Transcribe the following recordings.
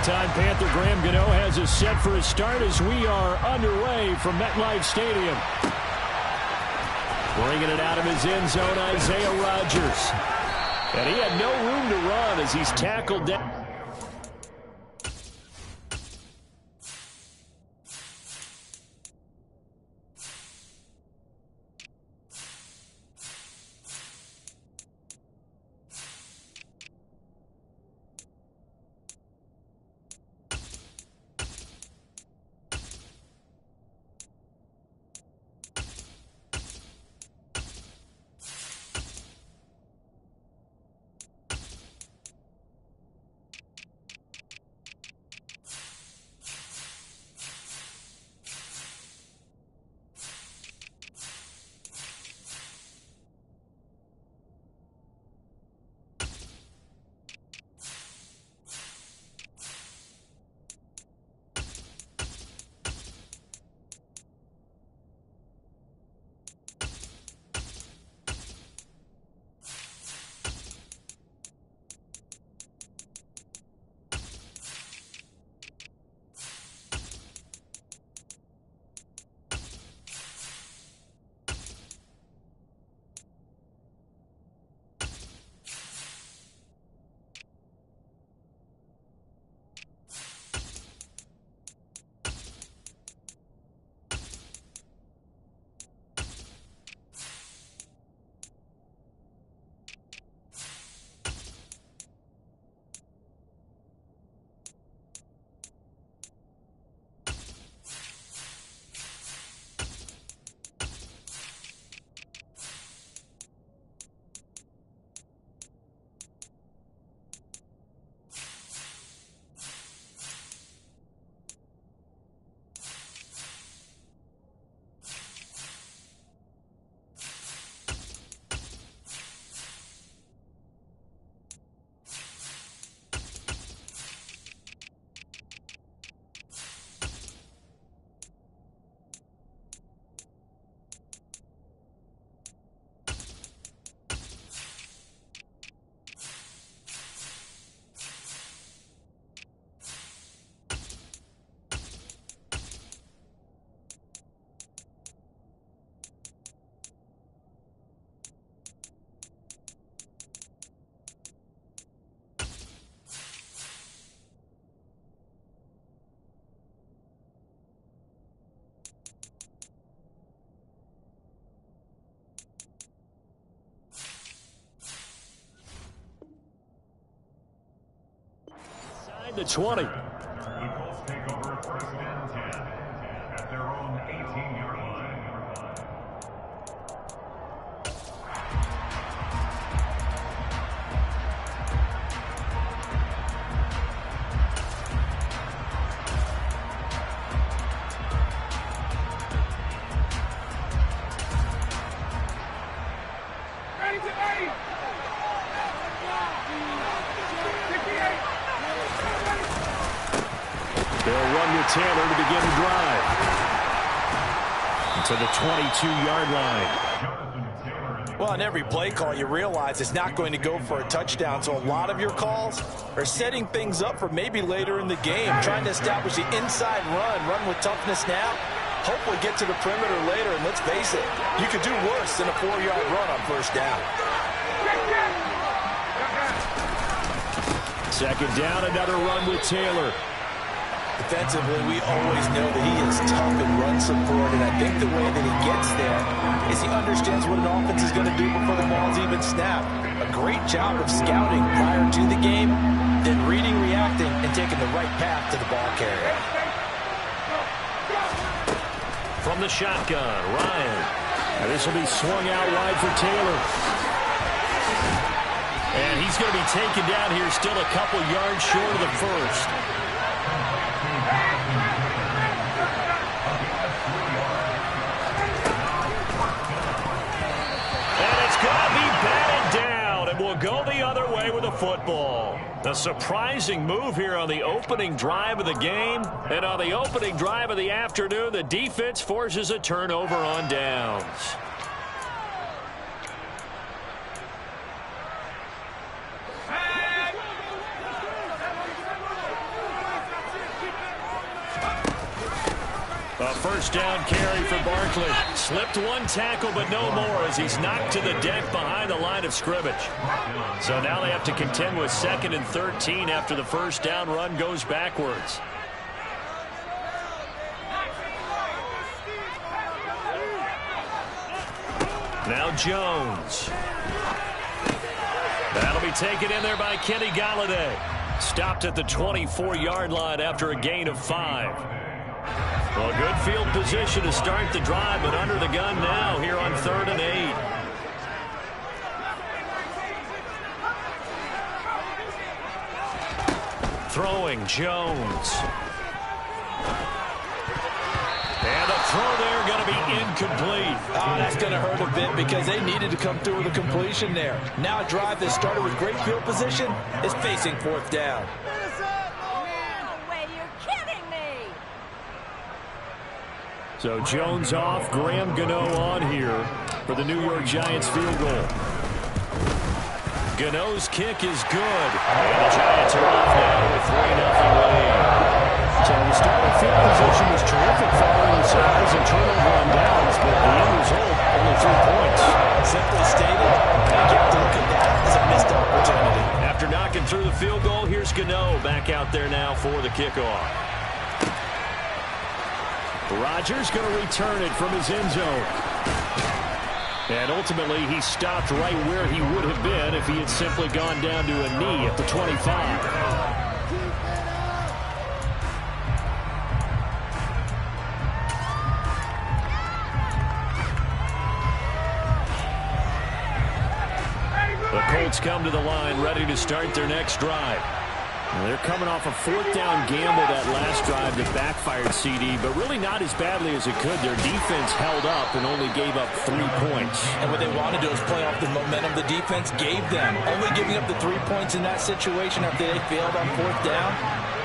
Longtime Panther Graham Gano has us set for a start as we are underway from MetLife Stadium. Bringing it out of his end zone, Isaiah Rodgers. And he had no room to run as he's tackled down. The 20. Eagles take over first and 10 at their own 18-yard line. They'll run with Taylor to begin the drive. To the 22-yard line. Well, on every play call, you realize it's not going to go for a touchdown. So a lot of your calls are setting things up for maybe later in the game, trying to establish the inside run with toughness now. Hopefully get to the perimeter later, and let's face it, you could do worse than a 4-yard run on first down. Second down, another run with Taylor. Defensively, we always know that he is tough in run support, and I think the way that he gets there is he understands what an offense is going to do before the ball's even snapped. A great job of scouting prior to the game, then reading, reacting, and taking the right path to the ball carrier. From the shotgun, Ryan. And this will be swung out wide for Taylor. And he's going to be taken down here still a couple yards short of the first. Will go the other way with the football. A surprising move here on the opening drive of the game. And on the opening drive of the afternoon, the defense forces a turnover on downs. A first down carry for Barkley. Slipped one tackle, but no more as he's knocked to the deck behind the line of scrimmage. So now they have to contend with 2nd and 13 after the first down run goes backwards. Now Jones. That'll be taken in there by Kenny Golladay. Stopped at the 24-yard line after a gain of 5. Well, good field position to start the drive, but under the gun now here on 3rd and 8. Throwing Jones. And the throw there going to be incomplete. Oh, that's going to hurt a bit because they needed to come through with a completion there. Now a drive that started with great field position is facing 4th down. So Jones off, Graham Gano on here for the New York Giants field goal. Gano's kick is good. And the Giants are off now with 3-0 lead. So the starting field position was terrific following the size and turnover on downs, but the end result, only 3 points. Simply stated, you have to look at that as a missed opportunity. After knocking through the field goal, here's Gano back out there now for the kickoff. Rodgers going to return it from his end zone. And ultimately, he stopped right where he would have been if he had simply gone down to a knee at the 25. The Colts come to the line, ready to start their next drive. Well, they're coming off a 4th down gamble that last drive that backfired CD, but really not as badly as it could. Their defense held up and only gave up 3 points. And what they want to do is play off the momentum the defense gave them. Only giving up the 3 points in that situation after they failed on 4th down.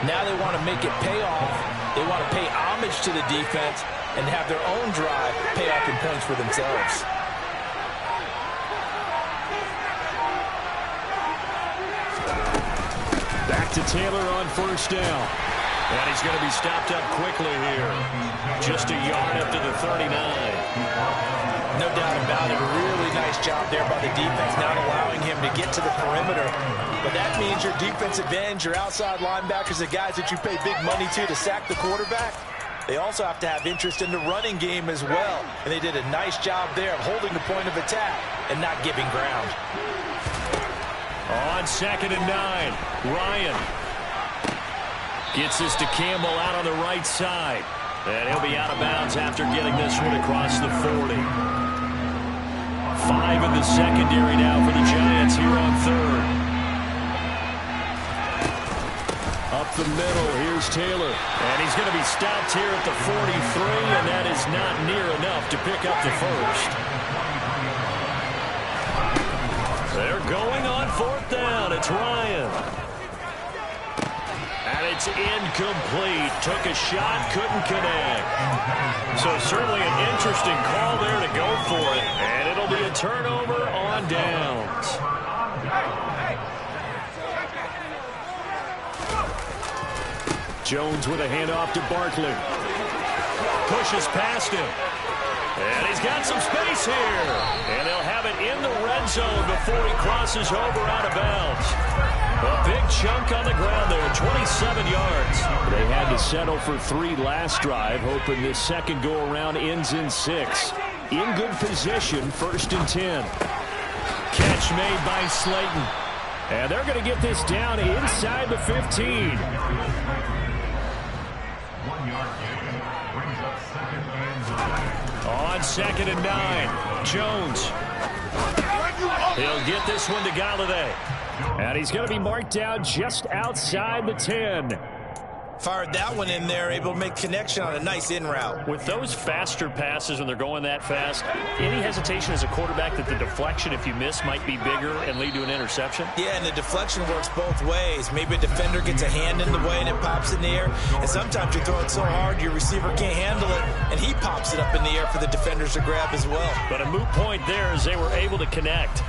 Now they want to make it pay off. They want to pay homage to the defense and have their own drive pay off in points for themselves. To Taylor on 1st down. And he's going to be stopped up quickly here. Just a yard up to the 39. No doubt about it. A really nice job there by the defense, not allowing him to get to the perimeter. But that means your defensive ends, your outside linebackers, the guys that you pay big money to sack the quarterback, they also have to have interest in the running game as well. And they did a nice job there of holding the point of attack and not giving ground. On 2nd and 9, Ryan gets this to Campbell out on the right side. And he'll be out of bounds after getting this one across the 40. 5 in the secondary now for the Giants here on 3rd. Up the middle, here's Taylor. And he's going to be stopped here at the 43, and that is not near enough to pick up the first. They're going on 4th down. It's Ryan. And it's incomplete. Took a shot, couldn't connect. So certainly an interesting call there to go for it. And it'll be a turnover on downs. Jones with a handoff to Barkley. Pushes past him. And he's got some space here. And they'll have it in the red zone before he crosses over out of bounds. A big chunk on the ground there, 27 yards. They had to settle for 3 last drive, hoping this second go-around ends in 6. In good position, 1st and 10. Catch made by Slayton. And they're going to get this down inside the 15. 1 yard gain brings up 2nd and 9. On 2nd and 9, Jones. He'll get this one to Golladay. And he's going to be marked out just outside the 10. Fired that one in there, able to make connection on a nice in route. With those faster passes when they're going that fast, any hesitation as a quarterback that the deflection, if you miss, might be bigger and lead to an interception? Yeah, and the deflection works both ways. Maybe a defender gets a hand in the way and it pops in the air. And sometimes you throw it so hard your receiver can't handle it, and he pops it up in the air for the defenders to grab as well. But a moot point there as they were able to connect.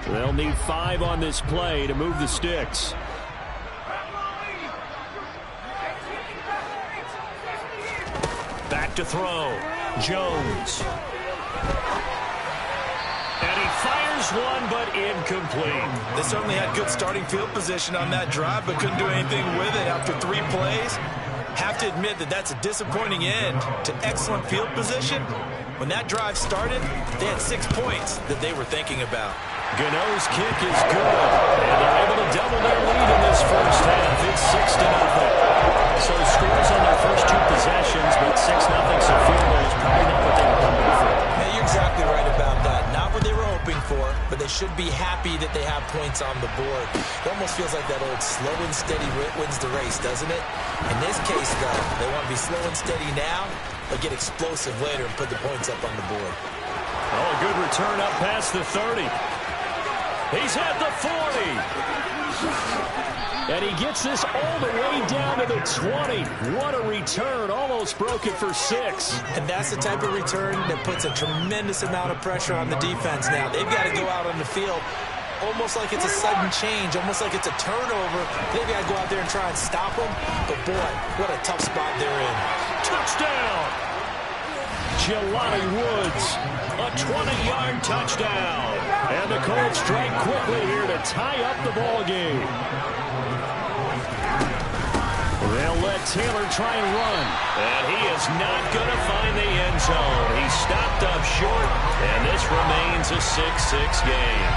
They'll need 5 on this play to move the sticks. back to throw. Jones. And he fires one, but incomplete. They certainly had good starting field position on that drive, but couldn't do anything with it after 3 plays. Have to admit that that's a disappointing end to excellent field position. When that drive started, they had 6 points that they were thinking about. Gano's kick is good, and they're able to double their lead in this first half. It's 6-0. So scores on their first 2 possessions, but 6-0, so field goal is probably not what they were hoping for. Yeah, you're exactly right about that. Not what they were hoping for, but they should be happy that they have points on the board. It almost feels like that old slow and steady wins the race, doesn't it? In this case, though, they want to be slow and steady now, but get explosive later and put the points up on the board. Oh, a good return up past the 30. He's at the 40. And he gets this all the way down to the 20. What a return. Almost broke it for 6. And that's the type of return that puts a tremendous amount of pressure on the defense now. They've got to go out on the field almost like it's a sudden change, almost like it's a turnover. They've got to go out there and try and stop them. But, boy, what a tough spot they're in. Touchdown. Jelani Woods, a 20-yard touchdown. And the Colts strike quickly here to tie up the ball game. They'll let Taylor try and run. And he is not going to find the end zone. He stopped up short, and this remains a 6-6 game.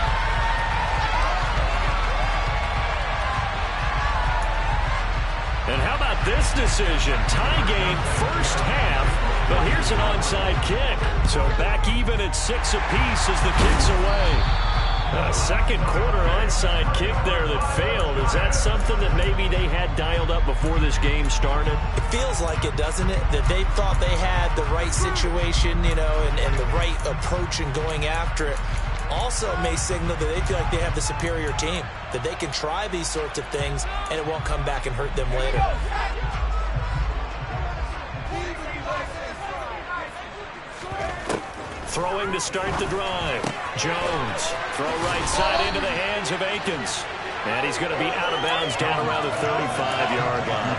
And how about this decision? Tie game first half, but here's an onside kick. So back even at 6 apiece as the kick's away. A second quarter onside kick there that failed. Is that something that maybe they had dialed up before this game started? It feels like it, doesn't it? That they thought they had the right situation, you know, and the right approach in going after it. Also may signal that they feel like they have the superior team, that they can try these sorts of things and it won't come back and hurt them later. Throwing to start the drive. Jones. Throw right side into the hands of Akins. And he's going to be out of bounds down around the 35-yard line.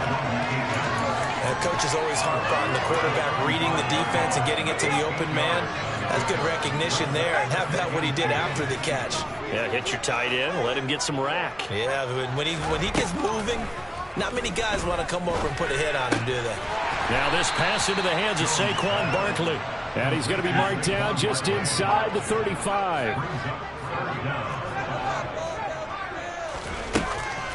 And coaches always harp on the quarterback reading the defense and getting it to the open man. That's good recognition there. And how about what he did after the catch? Yeah, hit your tight end, let him get some rack. Yeah, when he gets moving, not many guys want to come over and put a hit on him, do they? Now this pass into the hands of Saquon Barkley. And he's going to be marked down just inside the 35.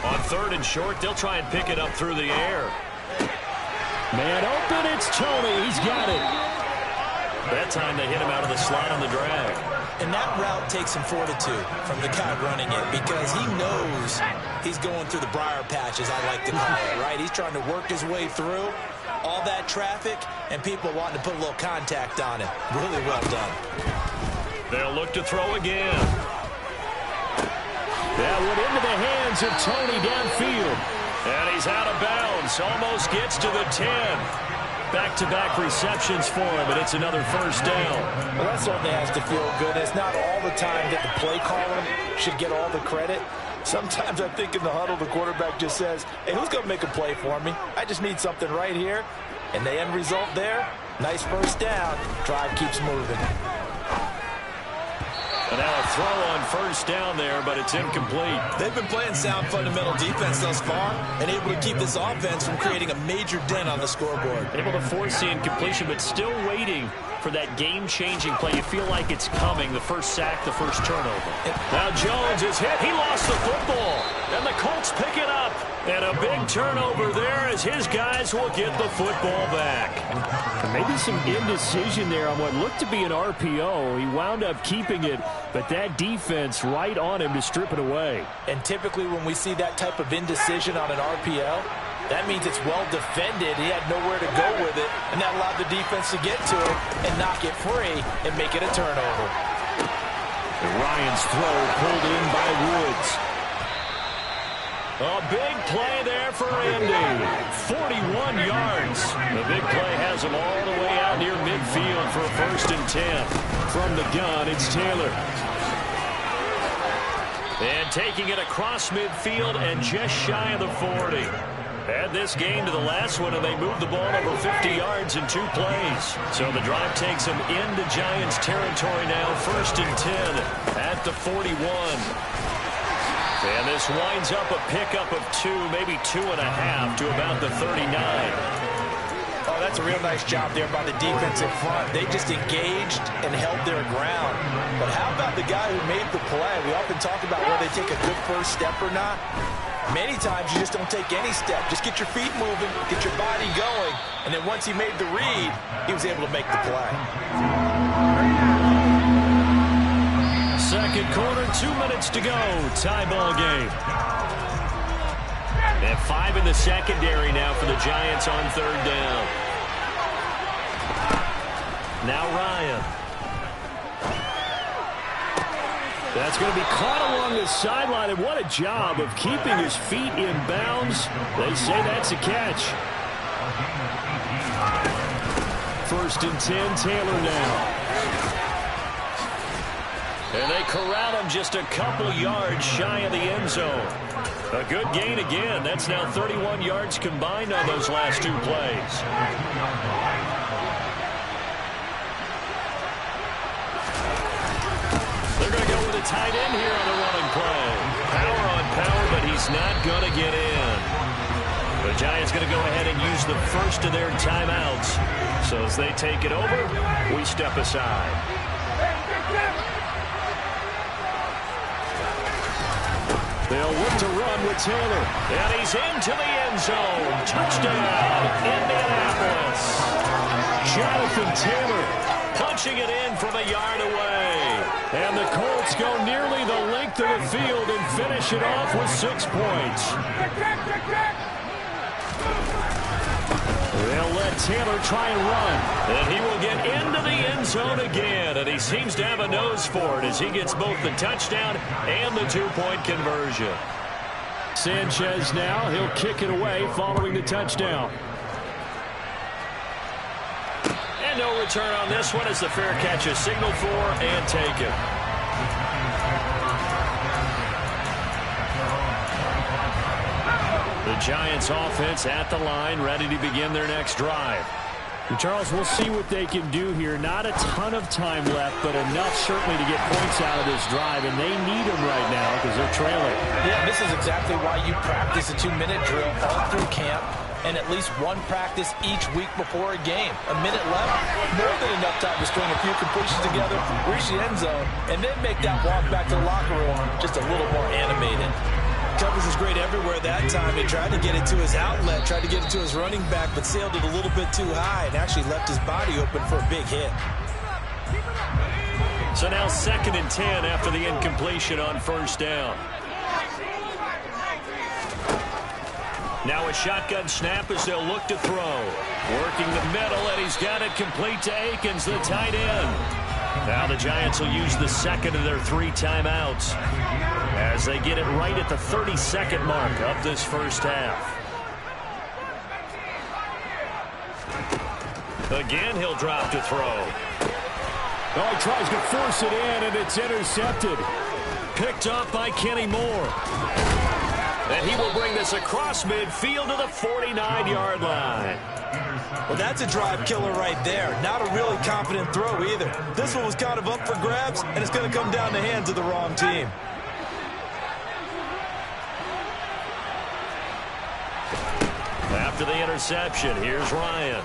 On 3rd and short, they'll try and pick it up through the air. Man open, it's Tony. He's got it. That time they hit him out of the slot on the drag. And that route takes some fortitude from the guy running it because he knows he's going through the briar patch, as I like to call it, right? He's trying to work his way through all that traffic and people wanting to put a little contact on it. Really well done. They'll look to throw again. That went into the hands of Tony downfield. And he's out of bounds. Almost gets to the 10. Back-to-back receptions for him, and it's another first down. Well, that certainly has to feel good. It's not all the time that the play caller should get all the credit. Sometimes I think in the huddle, the quarterback just says, hey, who's going to make a play for me? I just need something right here. And the end result there, nice first down. Drive keeps moving. And now a throw on first down there, but it's incomplete. They've been playing sound fundamental defense thus far and able to keep this offense from creating a major dent on the scoreboard. Able to force the incompletion, but still waiting for that game-changing play. You feel like it's coming, the first sack, the first turnover. Now Jones is hit. He lost the football, and the Colts pick it up. And a big turnover there as his guys will get the football back. Maybe some indecision there on what looked to be an RPO. He wound up keeping it, but that defense right on him to strip it away. And typically when we see that type of indecision on an RPO, that means it's well defended. He had nowhere to go with it, and that allowed the defense to get to it and knock it free and make it a turnover. Ryan's throw pulled in by Woods. A big play there for Indy. 41 yards. The big play has him all the way out near midfield for a 1st and 10. From the gun, it's Taylor. And taking it across midfield and just shy of the 40. Add this game to the last one, and they moved the ball over 50 yards in 2 plays. So the drive takes them into Giants territory now, 1st and 10 at the 41. And this winds up a pickup of 2, maybe 2.5 to about the 39. Oh, that's a real nice job there by the defensive front. They just engaged and held their ground. But how about the guy who made the play? We often talk about whether they take a good first step or not. Many times you just don't take any step. Just get your feet moving, get your body going, and then once he made the read, he was able to make the play. Second quarter, 2 minutes to go. Tie ball game. They have 5 in the secondary now for the Giants on 3rd down. Now Ryan. That's going to be caught along the sideline, and what a job of keeping his feet in bounds. They say that's a catch. 1st and 10, Taylor now. And they corral him just a couple yards shy of the end zone. A good gain again. That's now 31 yards combined on those last 2 plays. They're going to go with a tight end here on the running play. Power on power, but he's not going to get in. The Giants going to go ahead and use the first of their timeouts. So as they take it over, we step aside. They'll look to run with Taylor. And he's into the end zone. Touchdown, Indianapolis. Jonathan Taylor punching it in from a yard away. And the Colts go nearly the length of the field and finish it off with 6 points. They'll let Taylor try and run. And he will get into the end zone again. And he seems to have a nose for it as he gets both the touchdown and the 2-point conversion. Sanchez now. He'll kick it away following the touchdown. And no return on this one as the fair catch is signaled for and taken. The Giants offense at the line, ready to begin their next drive. And Charles, we'll see what they can do here. Not a ton of time left, but enough certainly to get points out of this drive, and they need them right now because they're trailing. Yeah, this is exactly why you practice a 2-minute drill all through camp and at least one practice each week before a game. A minute left, more than enough time to string a few completions together, reach the end zone, and then make that walk back to the locker room just a little more animated. Covers is great everywhere that time. He tried to get it to his outlet, tried to get it to his running back, but sailed it a little bit too high and actually left his body open for a big hit. So now 2nd and 10 after the incompletion on 1st down. Now a shotgun snap as they'll look to throw. Working the middle, and he's got it complete to Akins, the tight end. Now the Giants will use the 2nd of their 3 timeouts as they get it right at the 32nd mark of this first half. Again, he'll drop to throw. Oh, he tries to force it in, and it's intercepted. Picked up by Kenny Moore. And he will bring this across midfield to the 49-yard line. Well, that's a drive killer right there. Not a really confident throw either. This one was kind of up for grabs, and it's going to come down the hands of the wrong team. After the interception, here's Ryan.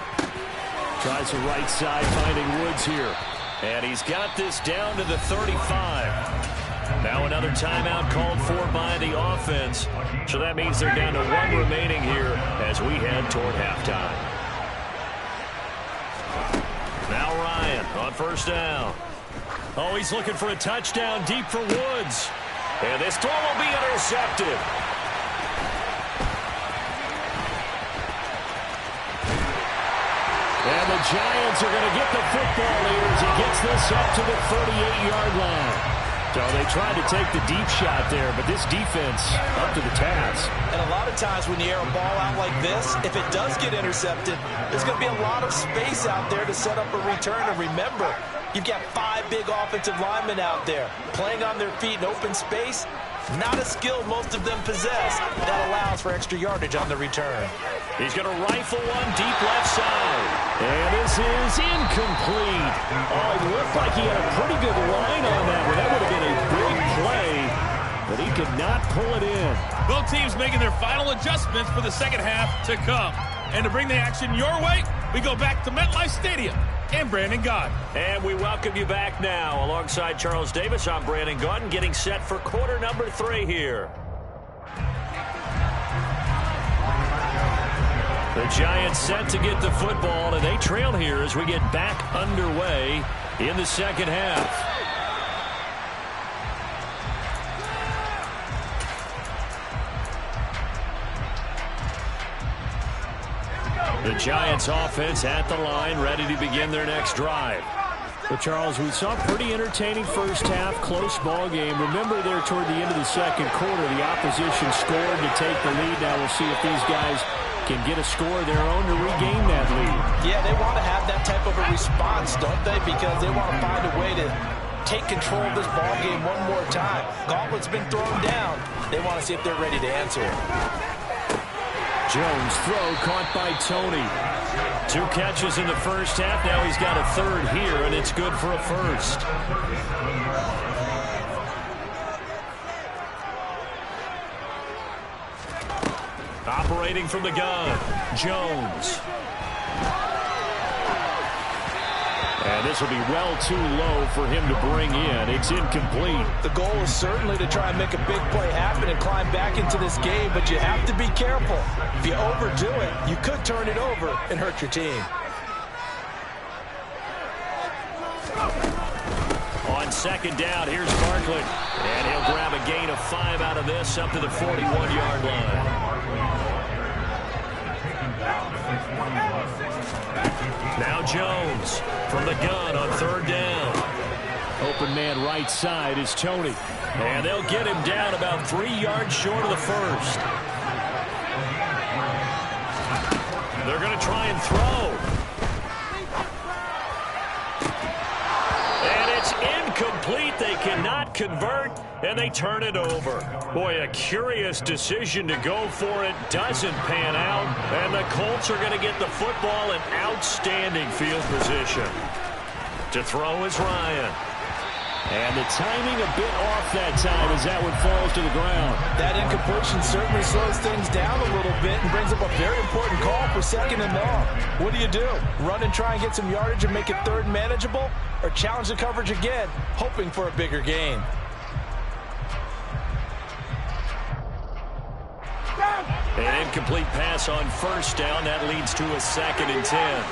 Tries the right side, finding Woods here. And he's got this down to the 35. Now another timeout called for by the offense. So that means they're down to 1 remaining here as we head toward halftime. Now Ryan on 1st down. Oh, he's looking for a touchdown deep for Woods. And this throw will be intercepted. And the Giants are going to get the football here as he gets this up to the 38-yard line. So they tried to take the deep shot there, but this defense up to the task. And a lot of times when you air a ball out like this, if it does get intercepted, there's going to be a lot of space out there to set up a return. And remember, you've got 5 big offensive linemen out there playing on their feet in open space. Not a skill most of them possess. That allows for extra yardage on the return. He's going to rifle one deep left side. And this is incomplete. Oh, it looked like he had a pretty good line on that one. That would have been a big play, but he could not pull it in. Both teams making their final adjustments for the second half to come. And to bring the action your way, we go back to MetLife Stadium and Brandon Gaudin. And we welcome you back now. Alongside Charles Davis, I'm Brandon Gaudin, getting set for quarter number 3 here. The Giants set to get the football, and they trail here as we get back underway in the second half. The Giants offense at the line, ready to begin their next drive. But Charles, we saw a pretty entertaining first half, close ball game. Remember there toward the end of the second quarter, the opposition scored to take the lead. Now we'll see if these guys can get a score of their own to regain that lead. Yeah, they want to have that type of a response, don't they? Because they want to find a way to take control of this ball game one more time. Gauntlet's been thrown down. They want to see if they're ready to answer it. Jones throw caught by Tony. 2 catches in the first half. Now he's got a third here, and it's good for a first. Operating from the gun, Jones. And this will be well too low for him to bring in. It's incomplete. The goal is certainly to try and make a big play happen and climb back into this game, but you have to be careful. If you overdo it, you could turn it over and hurt your team. On second down, here's Barkley. And he'll grab a gain of 5 out of this up to the 41-yard line. Now Jones from the gun on third down. Open man right side is Tony. And they'll get him down about 3 yards short of the first. They're going to try and throw. And it's incomplete. They cannot convert, and they turn it over. Boy, a curious decision to go for it. Doesn't pan out, and the Colts are going to get the football in outstanding field position. To throw is Ryan. And the timing a bit off that time as that one falls to the ground. That incompletion certainly slows things down a little bit and brings up a very important call for second and long. What do? Run and try and get some yardage and make it third and manageable? Or challenge the coverage again, hoping for a bigger gain? An incomplete pass on first down. That leads to a 2nd and 10.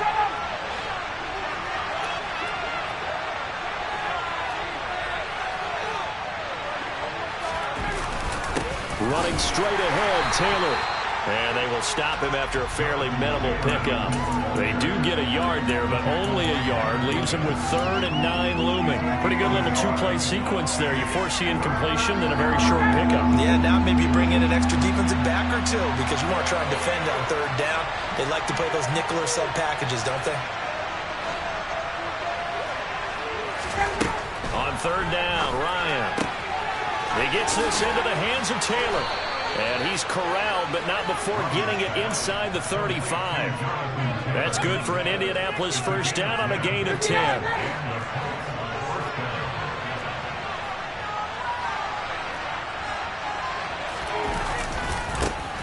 Running straight ahead, Taylor. And they will stop him after a fairly minimal pickup. They do get a yard there, but only a yard. Leaves him with 3rd and 9 looming. Pretty good little 2-play sequence there. You force the incompletion, then a very short pickup. Yeah, now maybe bring in an extra defensive back or 2 because you want to try and defend on third down. They like to play those nickel or sub packages, don't they? On third down, Ryan. He gets this into the hands of Taylor. And he's corralled, but not before getting it inside the 35. That's good for an Indianapolis first down on a gain of 10.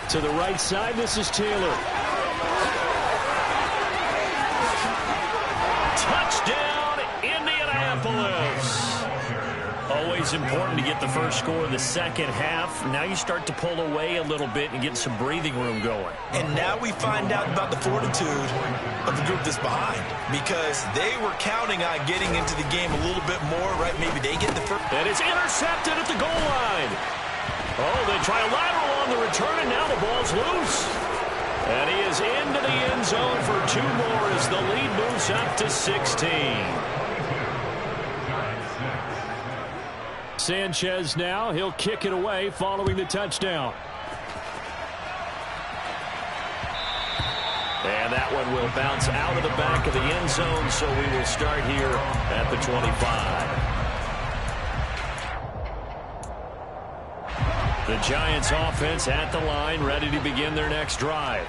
To the right side, this is Taylor. Touchdown, Indianapolis. Always important to get the first score of the second half. Now you start to pull away a little bit and get some breathing room going. And now we find out about the fortitude of the group that's behind, because they were counting on getting into the game a little bit more, right? Maybe they get the first. And it's intercepted at the goal line. Oh, they try a lateral on the return, and now the ball's loose. And he is into the end zone for 2 more as the lead moves up to 16. Sanchez now, he'll kick it away following the touchdown. And that one will bounce out of the back of the end zone, so we will start here at the 25. The Giants offense at the line, ready to begin their next drive.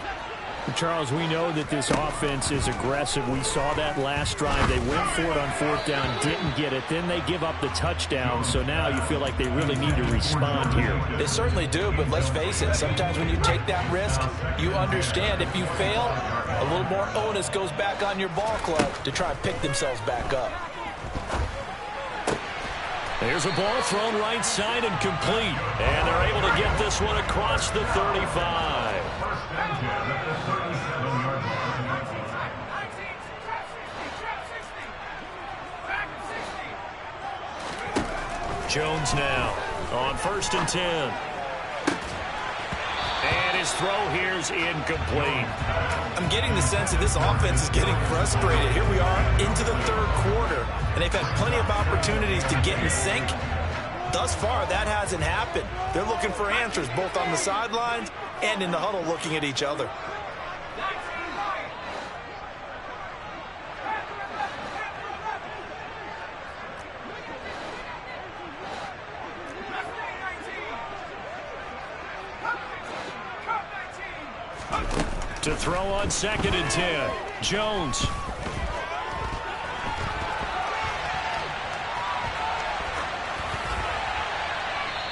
Charles, we know that this offense is aggressive. We saw that last drive. They went for it on fourth down, didn't get it. Then they give up the touchdown. So now you feel like they really need to respond here. They certainly do, but let's face it. Sometimes when you take that risk, you understand if you fail, a little more onus goes back on your ball club to try and pick themselves back up. There's a ball thrown right side and complete. And they're able to get this one across the 35. Jones now on 1st and 10. And his throw here's incomplete. I'm getting the sense that this offense is getting frustrated. Here we are into the third quarter, and they've had plenty of opportunities to get in sync. Thus far, that hasn't happened. They're looking for answers both on the sidelines and in the huddle looking at each other. To throw on 2nd and 10. Jones.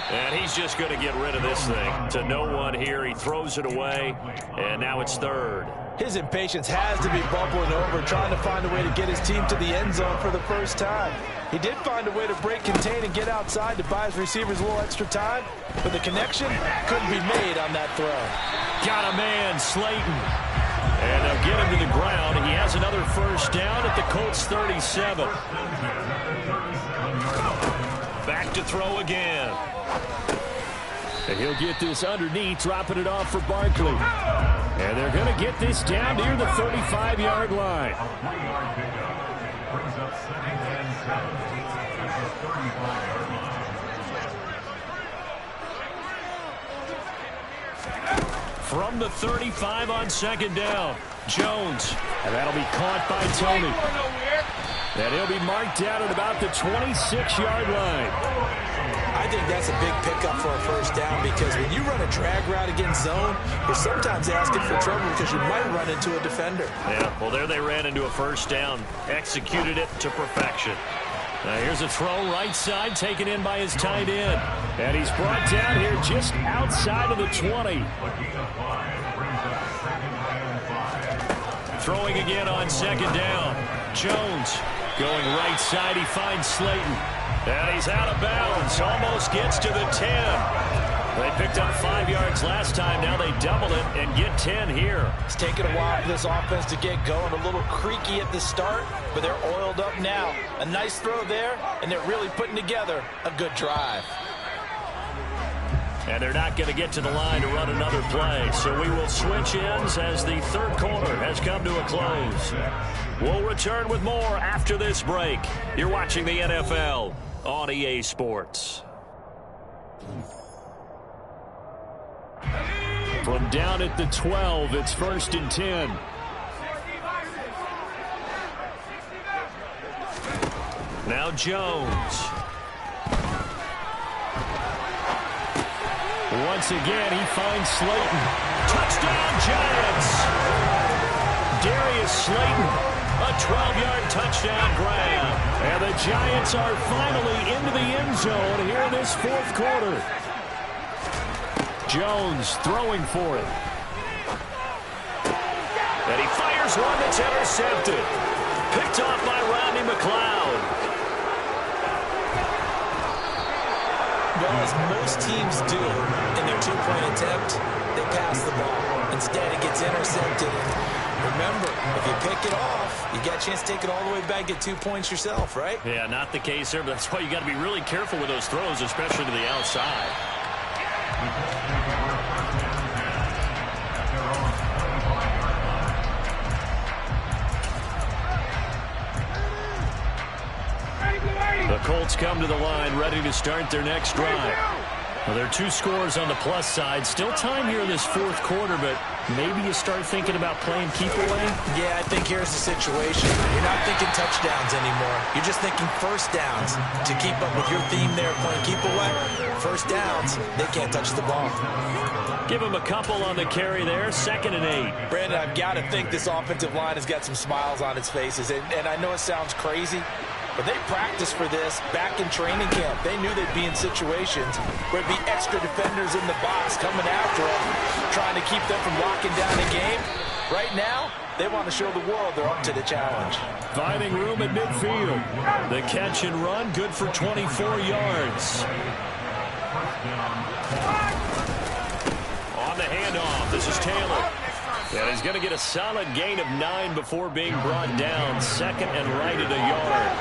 And he's just going to get rid of this thing. To no one here. He throws it away. And now it's 3rd. His impatience has to be bubbling over, trying to find a way to get his team to the end zone for the first time. He did find a way to break contain and get outside to buy his receivers a little extra time, but the connection couldn't be made on that throw. Got a man, Slayton. And they'll get him to the ground. He has another first down at the Colts 37. Back to throw again. And he'll get this underneath, dropping it off for Barkley. And they're going to get this down near the 35-yard line. From the 35 on 2nd down, Jones. And that'll be caught by Tony. And he'll be marked down at about the 26-yard line. I think that's a big pickup for a first down, because when you run a drag route against zone, you're sometimes asking for trouble because you might run into a defender. Yeah, well, there they ran into a first down. Executed it to perfection. Now here's a throw right side, taken in by his tight end. And he's brought down here just outside of the 20. Throwing again on 2nd down. Jones going right side. He finds Slayton. And he's out of bounds. Almost gets to the 10. They picked up 5 yards last time. Now they double it and get 10 here. It's taken a while for this offense to get going. A little creaky at the start, but they're oiled up now. A nice throw there, and they're really putting together a good drive. And they're not going to get to the line to run another play. So we will switch ends as the third quarter has come to a close. We'll return with more after this break. You're watching the NFL on EA Sports. From down at the 12, it's 1st and 10. Now Jones. Once again, he finds Slayton. Touchdown, Giants! Darius Slayton, a 12-yard touchdown grab. And the Giants are finally into the end zone here in this fourth quarter. Jones throwing for it. And he fires one that's intercepted. Picked off by Rodney McLeod. Well, as most teams do in their two-point attempt, they pass the ball. Instead, it gets intercepted. Remember, if you pick it off, you got a chance to take it all the way back, get 2 points yourself, right? Yeah, not the case there, but that's why you got to be really careful with those throws, especially to the outside. The Colts come to the line, ready to start their next drive. Well, there are 2 scores on the plus side. Still time here in this fourth quarter, but maybe you start thinking about playing keep away? Yeah, I think here's the situation. You're not thinking touchdowns anymore. You're just thinking first downs. To keep up with your theme there, playing keep away, first downs, they can't touch the ball. Give him a couple on the carry there, 2nd and 8. Brandon, I've got to think this offensive line has got some smiles on its faces. And I know it sounds crazy, but they practiced for this back in training camp. They knew they'd be in situations where there'd be extra defenders in the box coming after them, trying to keep them from locking down the game. Right now, they want to show the world they're up to the challenge. Finding room at midfield. The catch and run, good for 24 yards. On the handoff, this is Taylor. And he's going to get a solid gain of 9 before being brought down. 2nd and right at a yard.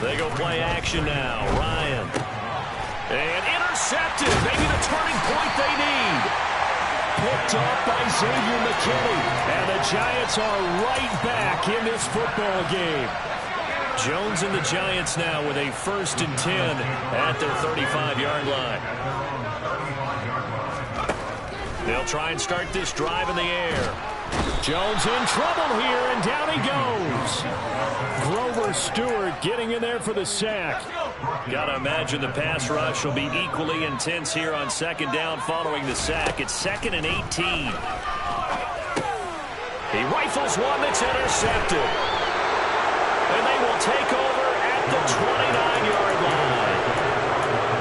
They go play action now. Ryan. And intercepted. Maybe the turning point they need. Picked off by Xavier McKinney. And the Giants are right back in this football game. Jones and the Giants now with a 1st and 10 at their 35-yard line. They'll try and start this drive in the air. Jones in trouble here, and down he goes. Grover Stewart getting in there for the sack. Got to imagine the pass rush will be equally intense here on 2nd down following the sack. It's 2nd and 18. He rifles one that's intercepted. And they will take over at the 29-yard line.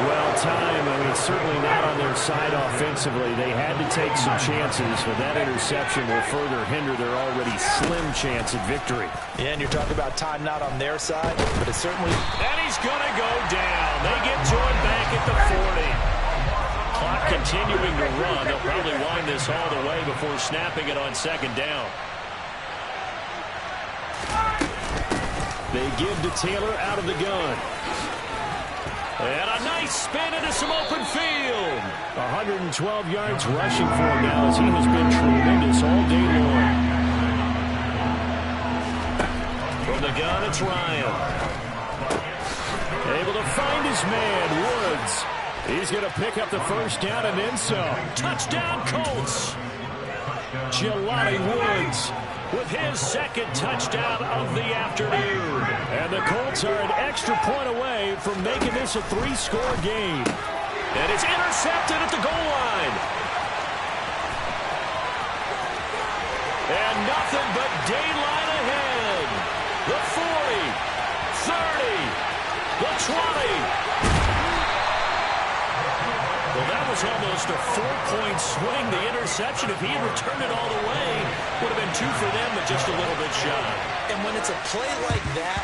Well, time, I mean, certainly not on their side offensively. They had to take some chances, but that interception will further hinder their already slim chance at victory. Yeah, and you're talking about time not on their side, but it's certainly... And he's going to go down. They get to him back at the 40. Clock continuing to run. They'll probably wind this all the way before snapping it on 2nd down. They give to Taylor out of the gun. And a nice spin into some open field. 112 yards rushing for him now as he has been tremendous all day long. From the gun, it's Ryan. Able to find his man, Woods. He's going to pick up the 1st down and then some. Touchdown, Colts. Jelani Woods with his 2nd touchdown of the afternoon. And the Colts are an extra point away from making this a 3-score game. And it's intercepted at the goal line. And nothing but daylight ahead. The 40, 30, the 20. Well, that was almost a 4-point swing. The interception, if he had returned it all the way, would have been 2 for them, but just a little bit shy. And when it's a play like that,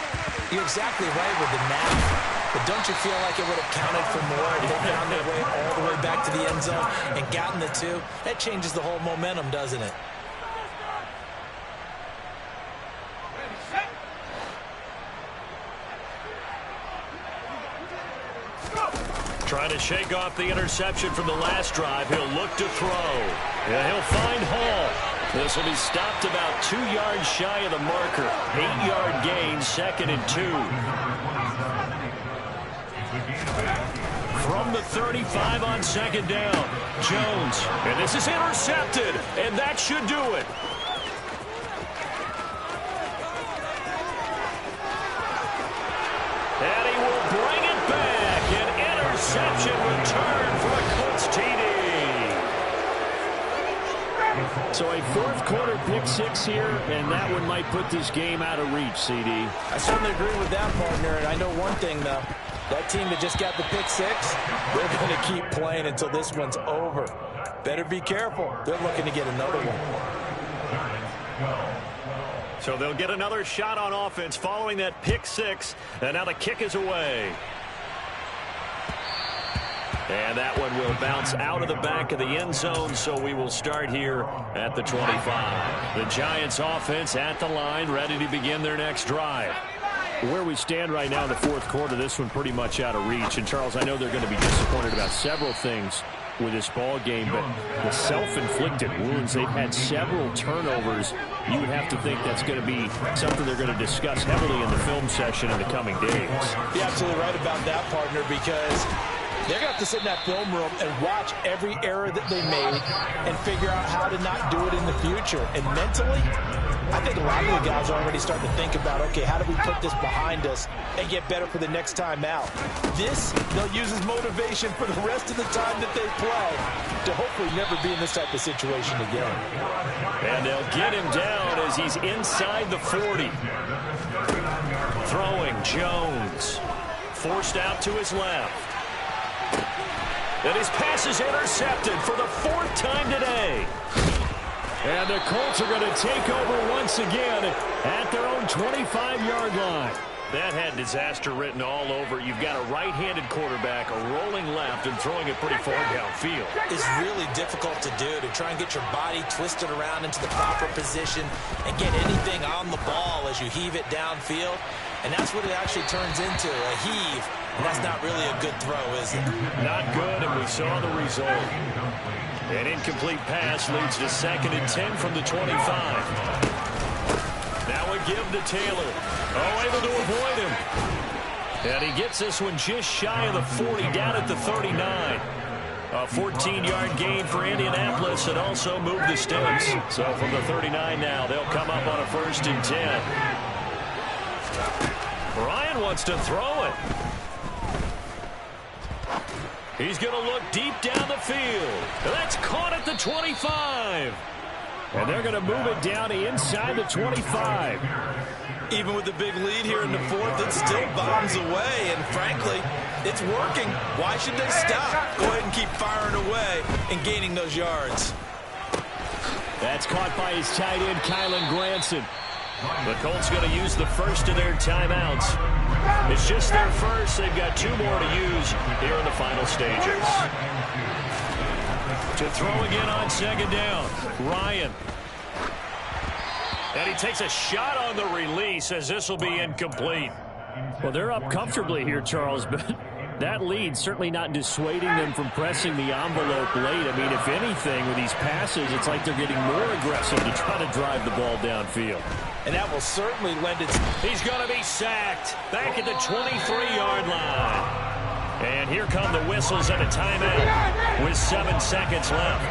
you're exactly right with the math. But don't you feel like it would have counted for more if they found their way all the way back to the end zone and gotten the 2? That changes the whole momentum, doesn't it? Trying to shake off the interception from the last drive. He'll look to throw. Yeah, he'll find Hall. This will be stopped about 2 yards shy of the marker. 8-yard gain, 2nd and 2. From the 35 on 2nd down. Jones. And this is intercepted. And that should do it. And he will bring it back. An interception return for a Colts TD. So a 4th quarter pick 6 here, and that one might put this game out of reach, CD. I certainly agree with that, partner. And I know one thing, though. That team that just got the pick 6, they're going to keep playing until this one's over. Better be careful. They're looking to get another one. So they'll get another shot on offense following that pick 6, and now the kick is away. And that one will bounce out of the back of the end zone, so we will start here at the 25. The Giants offense at the line, ready to begin their next drive. Where we stand right now in the 4th quarter, this one pretty much out of reach. And, Charles, I know they're going to be disappointed about several things with this ball game, but the self-inflicted wounds, they've had several turnovers. You would have to think that's going to be something they're going to discuss heavily in the film session in the coming days. You're absolutely right about that, partner, because they're going to have to sit in that film room and watch every error that they made and figure out how to not do it in the future. And mentally, I think a lot of the guys are already starting to think about, okay, how do we put this behind us and get better for the next time out? This, they'll use as motivation for the rest of the time that they play to hopefully never be in this type of situation again. And they'll get him down as he's inside the 40. Throwing Jones. Forced out to his left. And his pass is intercepted for the 4th time today. And the Colts are going to take over once again at their own 25-yard line. That had disaster written all over. You've got a right-handed quarterback, a rolling left, and throwing it pretty far downfield. It's really difficult to do, to try and get your body twisted around into the proper position and get anything on the ball as you heave it downfield. And that's what it actually turns into, a heave. And that's not really a good throw, is it? Not good, and we saw the result. An incomplete pass leads to 2nd and 10 from the 25. Now a give to Taylor. Oh, able to avoid him. And he gets this one just shy of the 40, down at the 39. A 14-yard gain for Indianapolis and also moved the sticks. So from the 39 now, they'll come up on a 1st and 10. Ryan wants to throw it. He's going to look deep down the field. That's caught at the 25. And they're going to move it down inside the 25. Even with the big lead here in the 4th, it still bombs away. And frankly, it's working. Why should they stop? Go ahead and keep firing away and gaining those yards. That's caught by his tight end, Kylan Granson. The Colts going to use the first of their timeouts. It's just their first. They've got 2 more to use here in the final stages. To throw again on 2nd down. Ryan. And he takes a shot on the release as this will be incomplete. Well, they're up comfortably here, Charles, but that lead certainly not dissuading them from pressing the envelope late. I mean, if anything, with these passes, it's like they're getting more aggressive to try to drive the ball downfield. And that will certainly lend its... He's going to be sacked back at the 23-yard line. And here come the whistles and a timeout with 7 seconds left.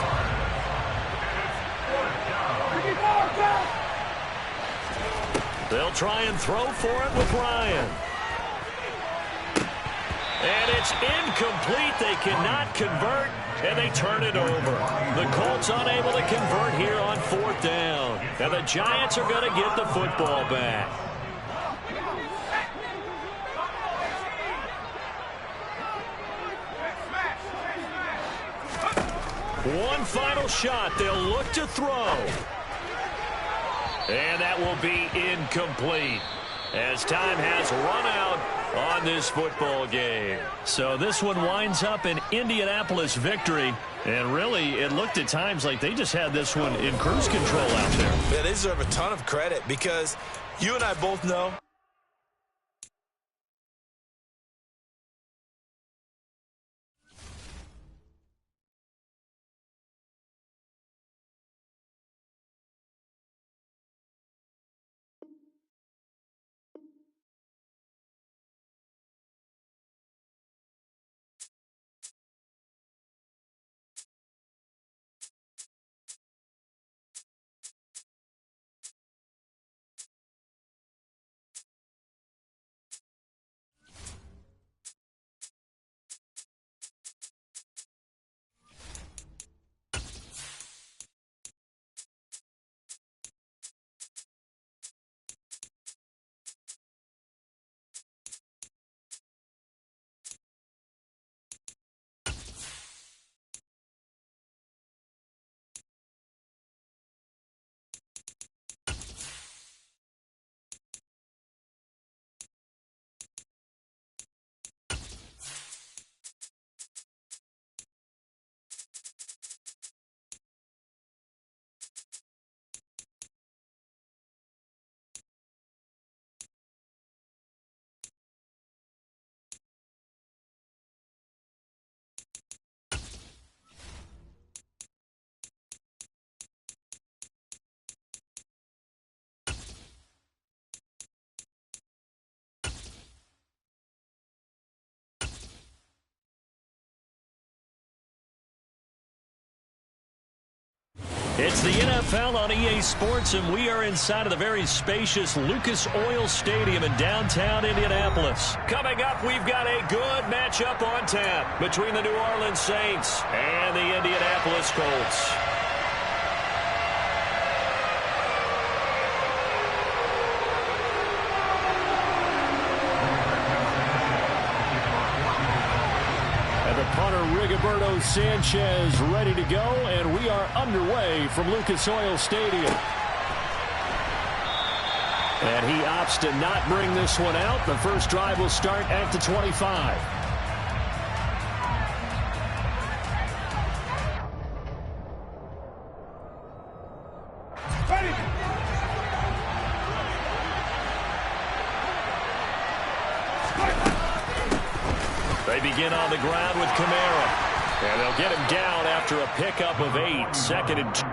They'll try and throw for it with Ryan. And it's incomplete. They cannot convert, and they turn it over. The Colts unable to convert here on 4th down. And the Giants are going to get the football back. One final shot. They'll look to throw. And that will be incomplete as time has run out on this football game. So this one winds up an Indianapolis victory. And really, it looked at times like they just had this one in cruise control out there. Yeah, they deserve a ton of credit because you and I both know It's the NFL on EA Sports, and we are inside of the very spacious Lucas Oil Stadium in downtown Indianapolis. Coming up, we've got a good matchup on tap between the New Orleans Saints and the Indianapolis Colts. Rigoberto Sanchez ready to go, and we are underway from Lucas Oil Stadium. And he opts to not bring this one out. The first drive will start at the 25. They begin on the ground with Kamara. And they'll get him down after a pickup of 8. 2nd and 2.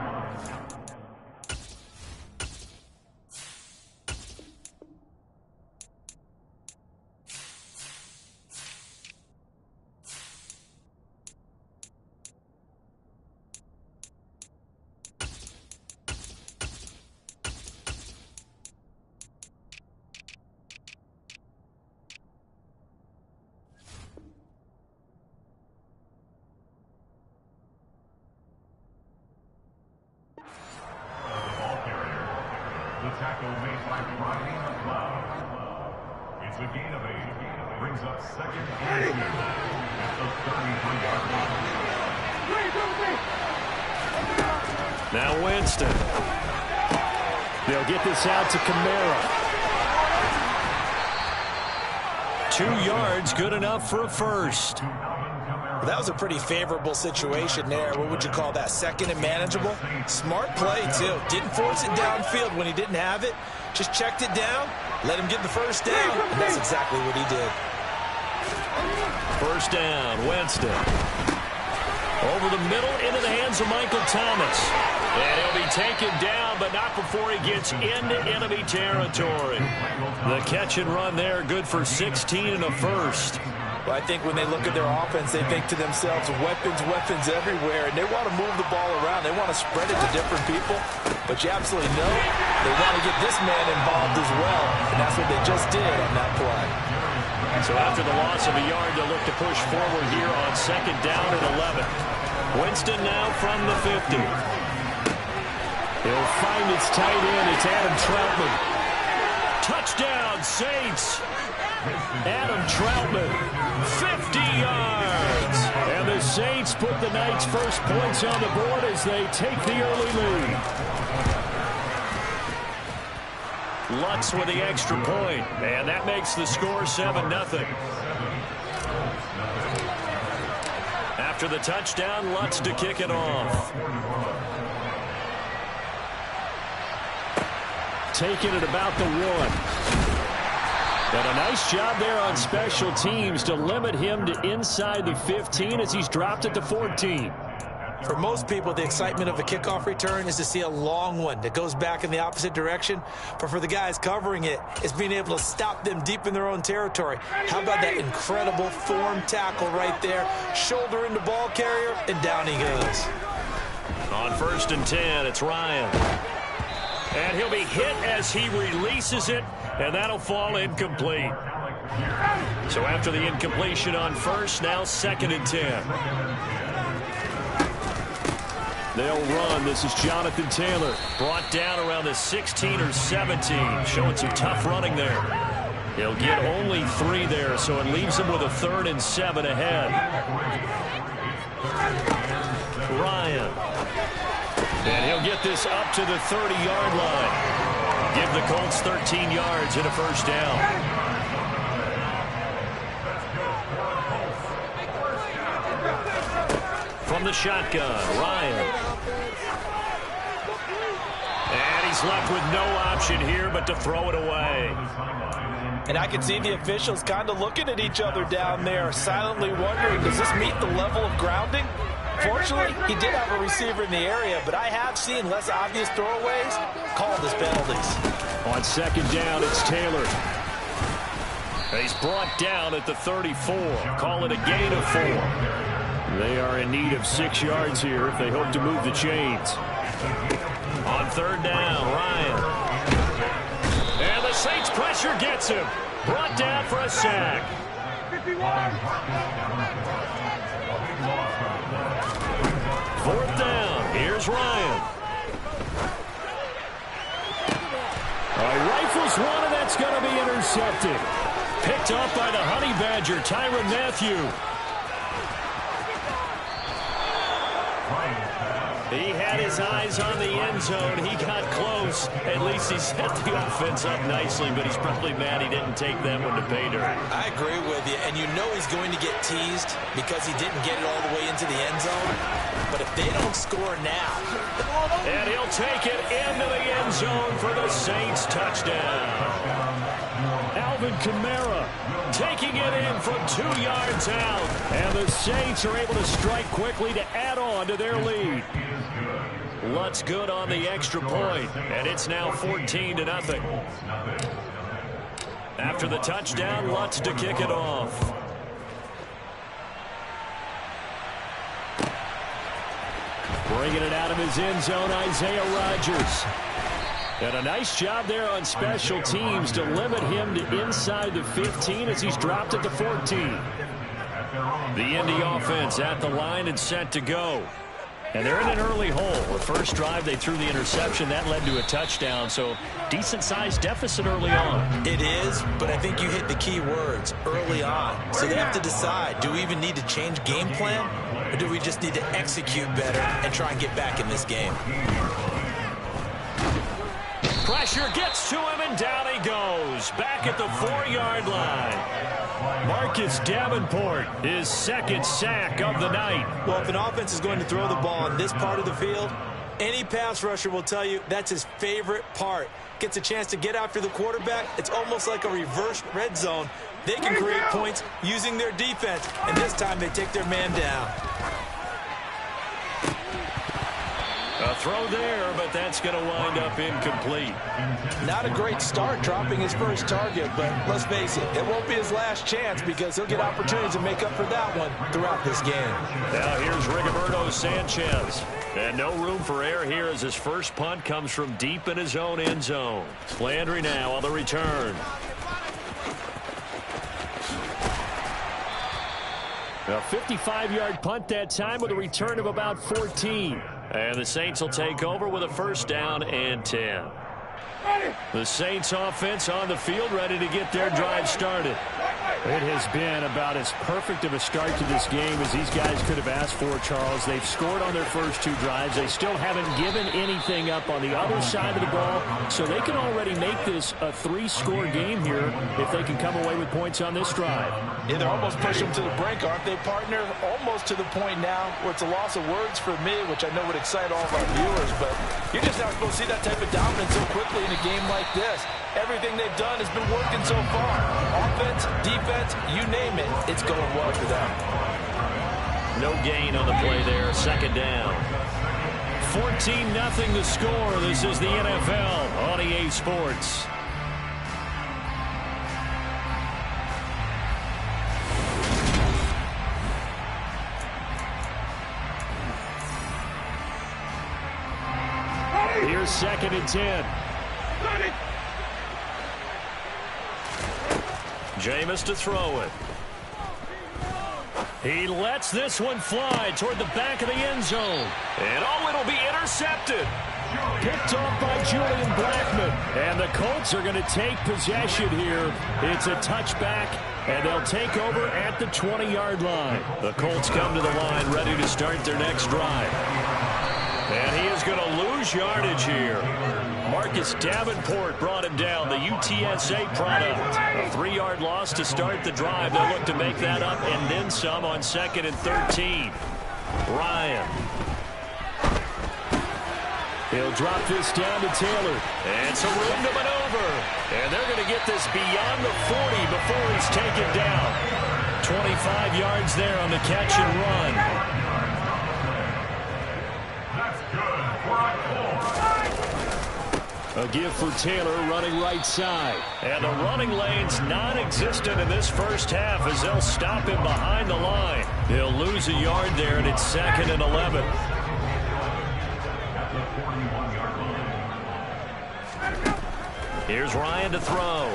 The tackle made by Rodney McLeod. It's a gain of 8. Brings up 2nd and 2 at the 33-yard line. Now Winston. They'll get this out to Kamara. 2 yards, good enough for a first. That was a pretty favorable situation there. What would you call that? 2nd and manageable? Smart play, too. Didn't force it downfield when he didn't have it. Just checked it down, let him get the first down, and that's exactly what he did. First down, Winston. Over the middle, into the hands of Michael Thomas. And he'll be taken down, but not before he gets into enemy territory. The catch and run there, good for 16 and a first. Well, I think when they look at their offense, they think to themselves, weapons everywhere, and they want to move the ball around. They want to spread it to different people, but you absolutely know they want to get this man involved as well, and that's what they just did on that play. So after the loss of a yard, they'll look to push forward here on 2nd down and 11. Winston now from the 50. He'll find its tight end. It's Adam Troutman. Touchdown, Saints. Adam Troutman, 50 yards. And the Saints put the Knights' first points on the board as they take the early lead. Lutz with the extra point, and that makes the score 7-0. After the touchdown, Lutz to kick it off. Taking it about the 1. And a nice job there on special teams to limit him to inside the 15 as he's dropped it to 14. For most people, the excitement of a kickoff return is to see a long one that goes back in the opposite direction. But for the guys covering it, it's being able to stop them deep in their own territory. How about that incredible form tackle right there? Shoulder into ball carrier, and down he goes. On 1st and 10, it's Ryan. And he'll be hit as he releases it, and that'll fall incomplete. So after the incompletion on 1st, now 2nd and 10. They'll run. This is Jonathan Taylor. Brought down around the 16 or 17. Showing some tough running there. He'll get only 3 there, so it leaves him with a 3rd and 7 ahead. Ryan. And he'll get this up to the 30-yard line. Give the Colts 13 yards and a first down. From the shotgun, Ryan. And he's left with no option here but to throw it away. And I can see the officials kind of looking at each other down there, silently wondering, does this meet the level of grounding? Fortunately, he did have a receiver in the area, but I have seen less obvious throwaways called as penalties. On 2nd down, it's Taylor. He's brought down at the 34. Call it a gain of 4. They are in need of 6 yards here if they hope to move the chains. On third down, Ryan. And the Saints pressure gets him. Brought down for a sack. 4th down. Here's Ryan. Rifles one, and that's going to be intercepted. Picked up by the Honey Badger, Tyrann Mathieu. He had his eyes on the end zone. He got close. At least he set the offense up nicely, but he's probably mad he didn't take that one to pay dirt. I agree with you, and you know he's going to get teased because he didn't get it all the way into the end zone. But if they don't score now... And he'll take it into the end zone for the Saints touchdown. Alvin Kamara taking it in from 2 yards out. And the Saints are able to strike quickly to add on to their lead. Lutz good on the extra point, and it's now 14-0. After the touchdown, Lutz to kick it off. Bringing it out of his end zone, Isaiah Rodgers. And a nice job there on special teams to limit him to inside the 15 as he's dropped it to 14. The Indy offense at the line and set to go. And they're in an early hole. The first drive, they threw the interception. That led to a touchdown, so decent-sized deficit early on. It is, but I think you hit the key words, early on. So they have to decide, do we even need to change game plan, or do we just need to execute better and try and get back in this game? Pressure gets to him, and down he goes. Back at the 4-yard line. Marcus Davenport, his second sack of the night. Well, if an offense is going to throw the ball on this part of the field, any pass rusher will tell you that's his favorite part. Gets a chance to get after the quarterback. It's almost like a reverse red zone. They can create points using their defense, and this time they take their man down. A throw there, but that's going to wind up incomplete. Not a great start dropping his first target, but let's face it, it won't be his last chance because he'll get opportunities to make up for that one throughout this game. Now here's Rigoberto Sanchez. And no room for error here as his first punt comes from deep in his own end zone. Landry now on the return. A 55-yard punt that time with a return of about 14. And the Saints will take over with a first down and 10. The Saints offense on the field ready to get their drive started. It has been about as perfect of a start to this game as these guys could have asked for, Charles. They've scored on their first 2 drives. They still haven't given anything up on the other side of the ball, so they can already make this a 3-score game here if they can come away with points on this drive. Yeah, they're almost pushing them to the brink, aren't they, partner? Almost to the point now where it's a loss of words for me, which I know would excite all of our viewers, but you're just not supposed to see that type of dominance so quickly in a game like this. Everything they've done has been working so far. Offense, defense, you name it, it's going well for them. No gain on the play there, second down. 14-0 the score. This is the NFL on EA Sports. Here's 2nd and 10. Jameis to throw it. He lets this one fly toward the back of the end zone. And it'll be intercepted. Picked off by Julian Blackmon. And the Colts are going to take possession here. It's a touchback, and they'll take over at the 20-yard line. The Colts come to the line ready to start their next drive. And he is going to lose yardage here. Marcus Davenport brought him down, the UTSA product. A 3-yard loss to start the drive. They'll look to make that up and then some on 2nd and 13. Ryan. He'll drop this down to Taylor. And some room to maneuver. And they're going to get this beyond the 40 before he's taken down. 25 yards there on the catch and run. A give for Taylor running right side. And the running lane's non-existent in this first half as they'll stop him behind the line. He'll lose a yard there, and it's 2nd and 11. 41-yard line. Here's Ryan to throw.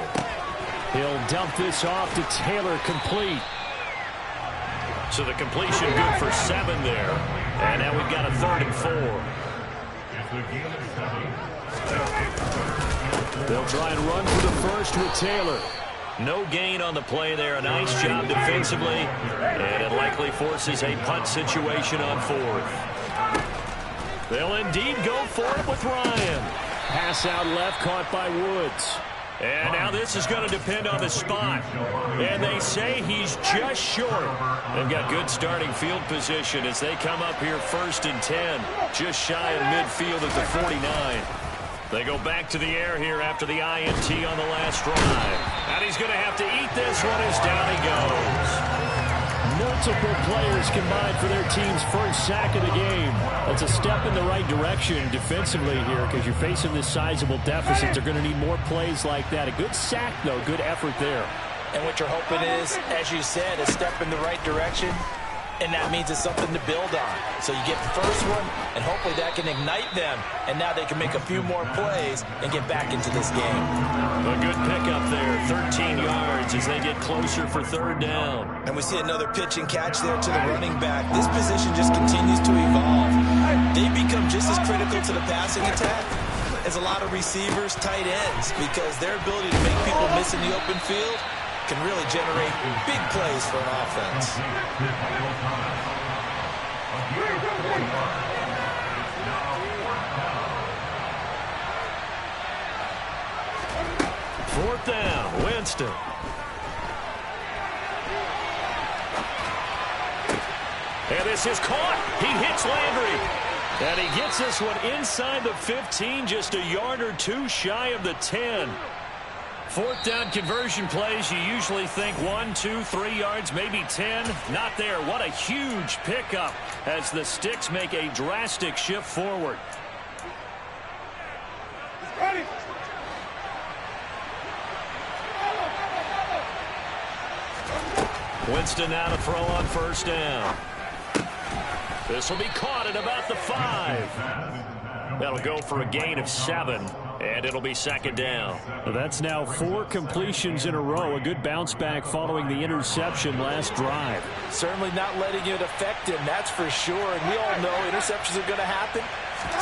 He'll dump this off to Taylor, complete. So the completion good for 7 there. And now we've got a 3rd and 4. It's a gain of 7. They'll try and run for the first with Taylor. No gain on the play there. A nice job defensively. And it likely forces a punt situation on 4th. They'll indeed go for it with Ryan. Pass out left, caught by Woods. And now this is going to depend on the spot. And they say he's just short. They've got good starting field position as they come up here 1st and 10. Just shy of midfield at the 49. They go back to the air here after the INT on the last drive. And he's going to have to eat this one as down he goes. Multiple players combined for their team's first sack of the game. That's a step in the right direction defensively here because you're facing this sizable deficit. They're going to need more plays like that. A good sack, though. Good effort there. And what you're hoping is, as you said, a step in the right direction. And that means it's something to build on. So you get the first one, and hopefully that can ignite them. And now they can make a few more plays and get back into this game. A good pickup there, 13 yards as they get closer for 3rd down. And we see another pitch and catch there to the running back. This position just continues to evolve. They become just as critical to the passing attack as a lot of receivers, tight ends, because their ability to make people miss in the open field can really generate big plays for an offense. Fourth down, Winston. And this is caught. He hits Landry. And he gets this one inside the 15, just a yard or 2 shy of the 10. 4th down conversion plays, you usually think 1, 2, 3 yards, maybe 10. Not there. What a huge pickup as the Sticks make a drastic shift forward. Winston now to throw on 1st down. This will be caught at about the 5. That'll go for a gain of 7. And it'll be 2nd down. That's now 4 completions in a row. A good bounce back following the interception last drive. Certainly not letting it affect him, that's for sure. And we all know interceptions are going to happen.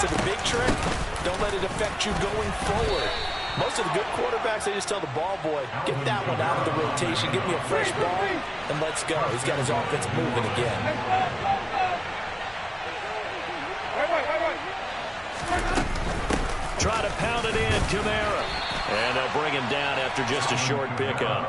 So the big trick, don't let it affect you going forward. Most of the good quarterbacks, they just tell the ball boy, get that one out of the rotation, give me a fresh ball, and let's go. He's got his offense moving again. Try to pound it in, Kamara. And they'll bring him down after just a short pickup.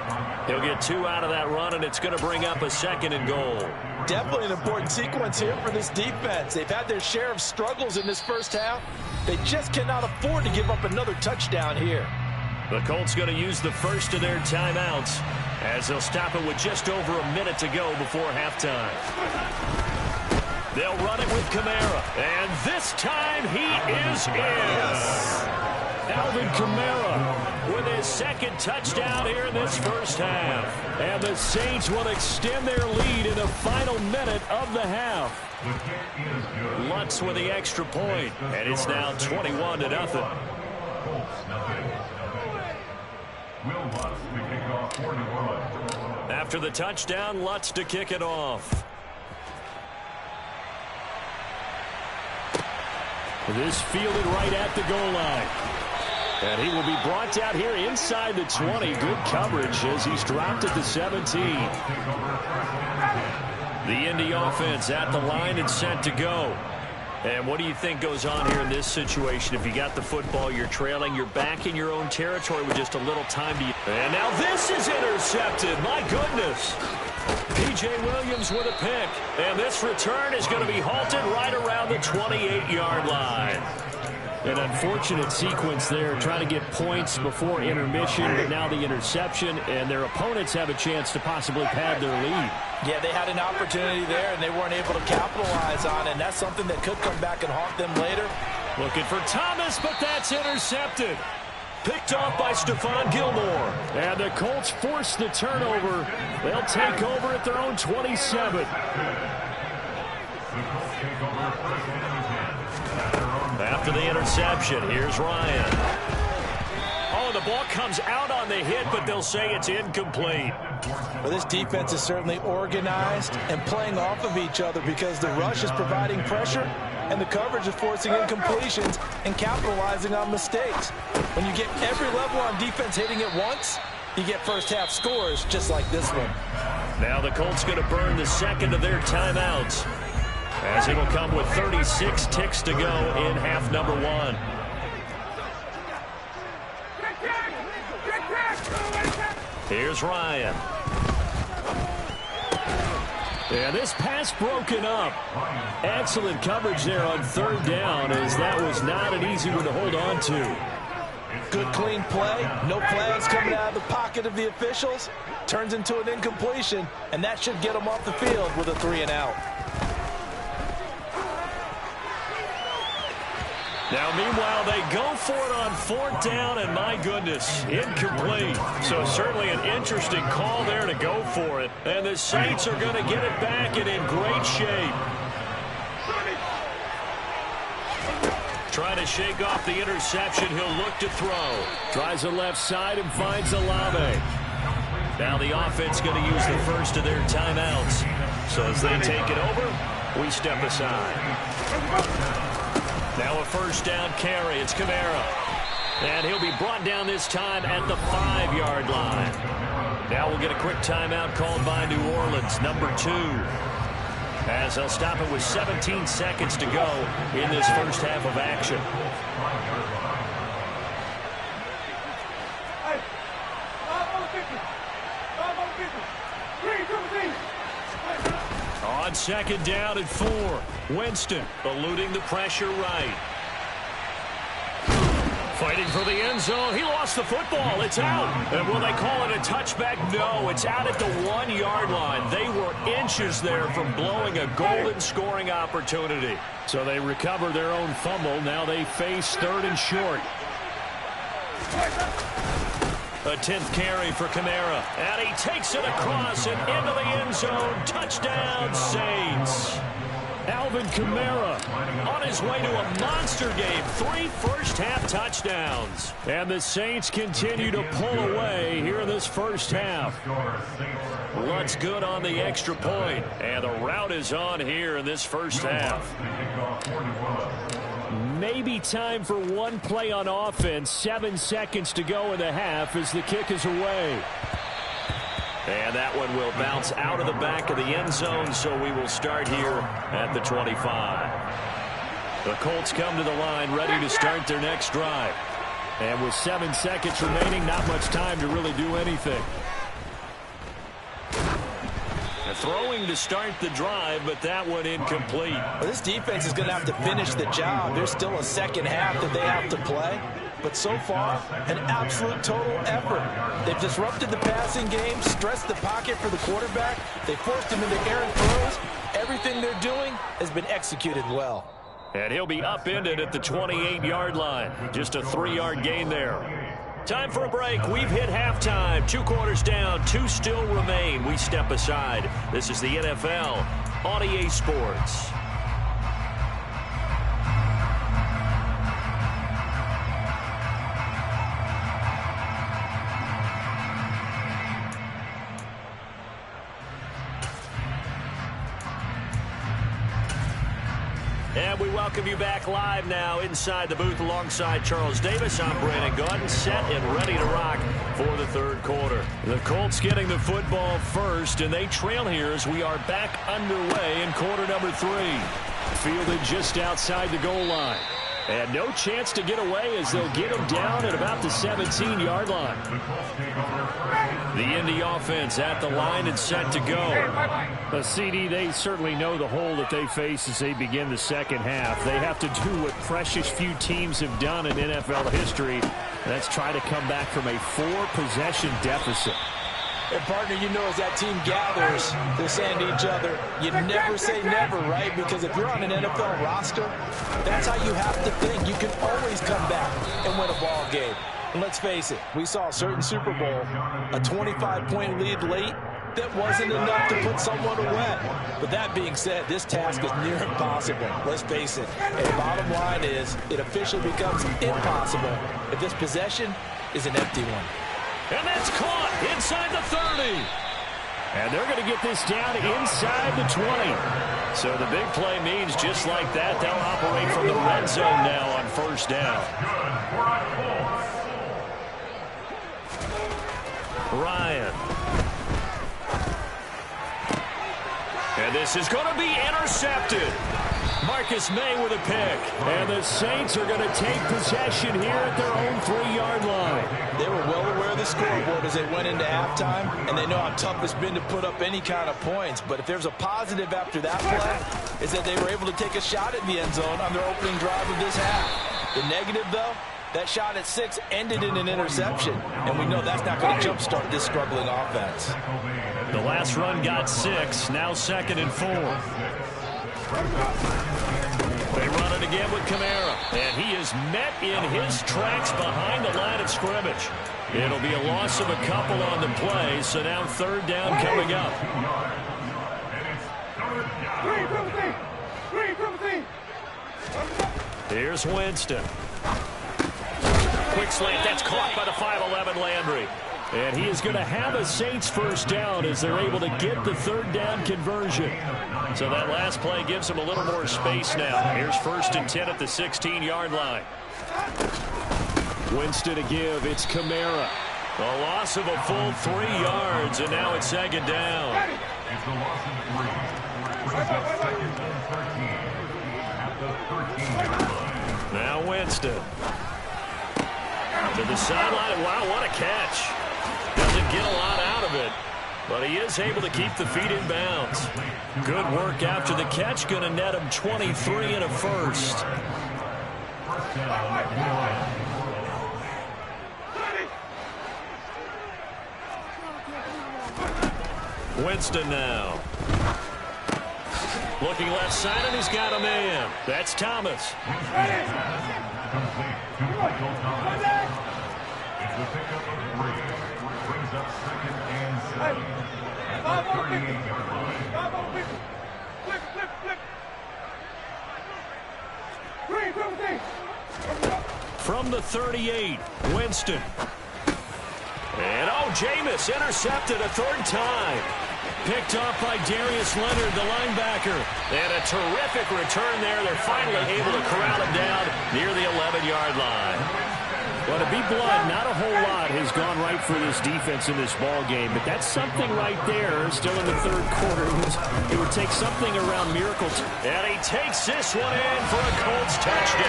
He'll get 2 out of that run, and it's going to bring up a 2nd and goal. Definitely an important sequence here for this defense. They've had their share of struggles in this first half. They just cannot afford to give up another touchdown here. The Colts going to use the first of their timeouts as they'll stop it with just over a minute to go before halftime. They'll run it with Kamara. And this time he is in. Alvin Kamara with his 2nd touchdown here in this first half. And the Saints will extend their lead in the final minute of the half. Lutz with the extra point. And it's now 21-0. After the touchdown, Lutz to kick it off. This fielded right at the goal line. And he will be brought down here inside the 20. Good coverage as he's dropped at the 17. The Indy offense at the line and set to go. And what do you think goes on here in this situation? If you got the football, you're trailing, you're back in your own territory with just a little time to... And now this is intercepted. My goodness. P.J. Williams with a pick. And this return is going to be halted right around the 28-yard line. An unfortunate sequence there, trying to get points before intermission, but now the interception, and their opponents have a chance to possibly pad their lead. Yeah, they had an opportunity there, and they weren't able to capitalize on it, and that's something that could come back and haunt them later. Looking for Thomas, but that's intercepted. Picked off by Stephon Gilmore. And the Colts force the turnover. They'll take over at their own 27. after the interception. Here's Ryan. Oh, the ball comes out on the hit, but they'll say it's incomplete. Well, this defense is certainly organized and playing off of each other because the rush is providing pressure and the coverage is forcing incompletions and capitalizing on mistakes. When you get every level on defense hitting it once, you get first-half scores just like this one. Now the Colts going to burn the second of their timeouts, as it'll come with 36 ticks to go in half number one. Here's Ryan. And this pass broken up. Excellent coverage there on third down, as that was not an easy one to hold on to. Good clean play. No flags coming out of the pocket of the officials. Turns into an incompletion, and that should get them off the field with a 3-and-out. Now, meanwhile, they go for it on fourth down, and my goodness, incomplete. So certainly an interesting call there to go for it. And the Saints are going to get it back and in great shape. Trying to shake off the interception. He'll look to throw. Tries the left side and finds Olave. Now the offense going to use the first of their timeouts. So as they take it over, we step aside. Now a first down carry. It's Kamara. And he'll be brought down this time at the 5-yard line. Now we'll get a quick timeout called by New Orleans, number 2. As they'll stop it with 17 seconds to go in this first half of action. On second down and 4, Winston eluding the pressure right. Fighting for the end zone. He lost the football. It's out. And will they call it a touchback? No, it's out at the 1-yard line. They were inches there from blowing a golden scoring opportunity. So they recover their own fumble. Now they face third and short. A 10th carry for Kamara. And he takes it across and into the end zone. Touchdown, Saints. Alvin Kamara on his way to a monster game. 3 first-half touchdowns. And the Saints continue to pull away here in this first half. Lutz good on the extra point. And the route is on here in this first half. Maybe time for one play on offense. 7 seconds to go in the half as the kick is away. And that one will bounce out of the back of the end zone, so we will start here at the 25. The Colts come to the line ready to start their next drive. And with 7 seconds remaining, not much time to really do anything. Throwing to start the drive, but that one incomplete. Well, this defense is going to have to finish the job. There's still a second half that they have to play. But so far, an absolute total effort. They've disrupted the passing game, stressed the pocket for the quarterback. They forced him into errant throws. Everything they're doing has been executed well. And he'll be upended at the 28-yard line. Just a 3-yard gain there. Time for a break. We've hit halftime. 2 quarters down, 2 still remain. We step aside. This is the NFL on EA Sports. And we welcome you back live now inside the booth alongside Charles Davis. I'm Brandon Gaudin, set and ready to rock for the third quarter. The Colts getting the football first, and they trail here as we are back underway in quarter number 3. Fielded just outside the goal line. And no chance to get away as they'll get him down at about the 17-yard line. The Indy offense at the line and set to go. The CD, they certainly know the hole that they face as they begin the second half. They have to do what precious few teams have done in NFL history. That's try to come back from a 4-possession deficit. And partner, you know, as that team gathers, they're saying to each other, you never say never, right? Because if you're on an NFL roster, that's how you have to think. You can always come back and win a ball game. And let's face it, we saw a certain Super Bowl, a 25-point lead late, that wasn't enough to put someone away. But that being said, this task is near impossible. Let's face it. And the bottom line is it officially becomes impossible if this possession is an empty one. And that's caught inside the 30. And they're going to get this down inside the 20. So the big play means just like that, they'll operate from the red zone now on first down. Ryan. And this is going to be intercepted. Marcus May with a pick. And the Saints are going to take possession here at their own 3-yard line. They were well aware of the scoreboard as they went into halftime, and they know how tough it's been to put up any kind of points. But if there's a positive after that play, is that they were able to take a shot at the end zone on their opening drive of this half. The negative, though, that shot at 6 ended in an interception, and we know that's not going to jumpstart this struggling offense. The last run got 6, now 2nd and 4. They run it again with Kamara, and he is met in his tracks behind the line of scrimmage. It'll be a loss of a couple on the play, so now 3rd down coming up. Here's Winston. Quick slant, that's caught by the 5'11" Landry. And he is going to have a Saints first down as they're able to get the 3rd down conversion. So that last play gives them a little more space now. Here's 1st and 10 at the 16-yard line. Winston to give. It's Kamara. A loss of a full 3 yards, and now it's 2nd down. It's a loss of 3. Brings up 2nd and 13 at the 13-yard line. Now Winston. To the sideline. Wow, what a catch. Doesn't get a lot out of it, but he is able to keep the feet in bounds. Good work after the catch. Going to net him 23 and a first. Winston now. Looking left side, and he's got a man. That's Thomas. It's a pickup of 3. Brings up 2nd and 7 at the 38-yard line. From the 38, Winston. And Jameis intercepted a 3rd time. Picked off by Darius Leonard, the linebacker. And a terrific return there. They're finally able to corral him down near the 11-yard line. Well, to be blunt, not a whole lot has gone right for this defense in this ball game, but that's something right there. Still in the 3rd quarter, it would take something around miracles. And he takes this one in for a Colts touchdown.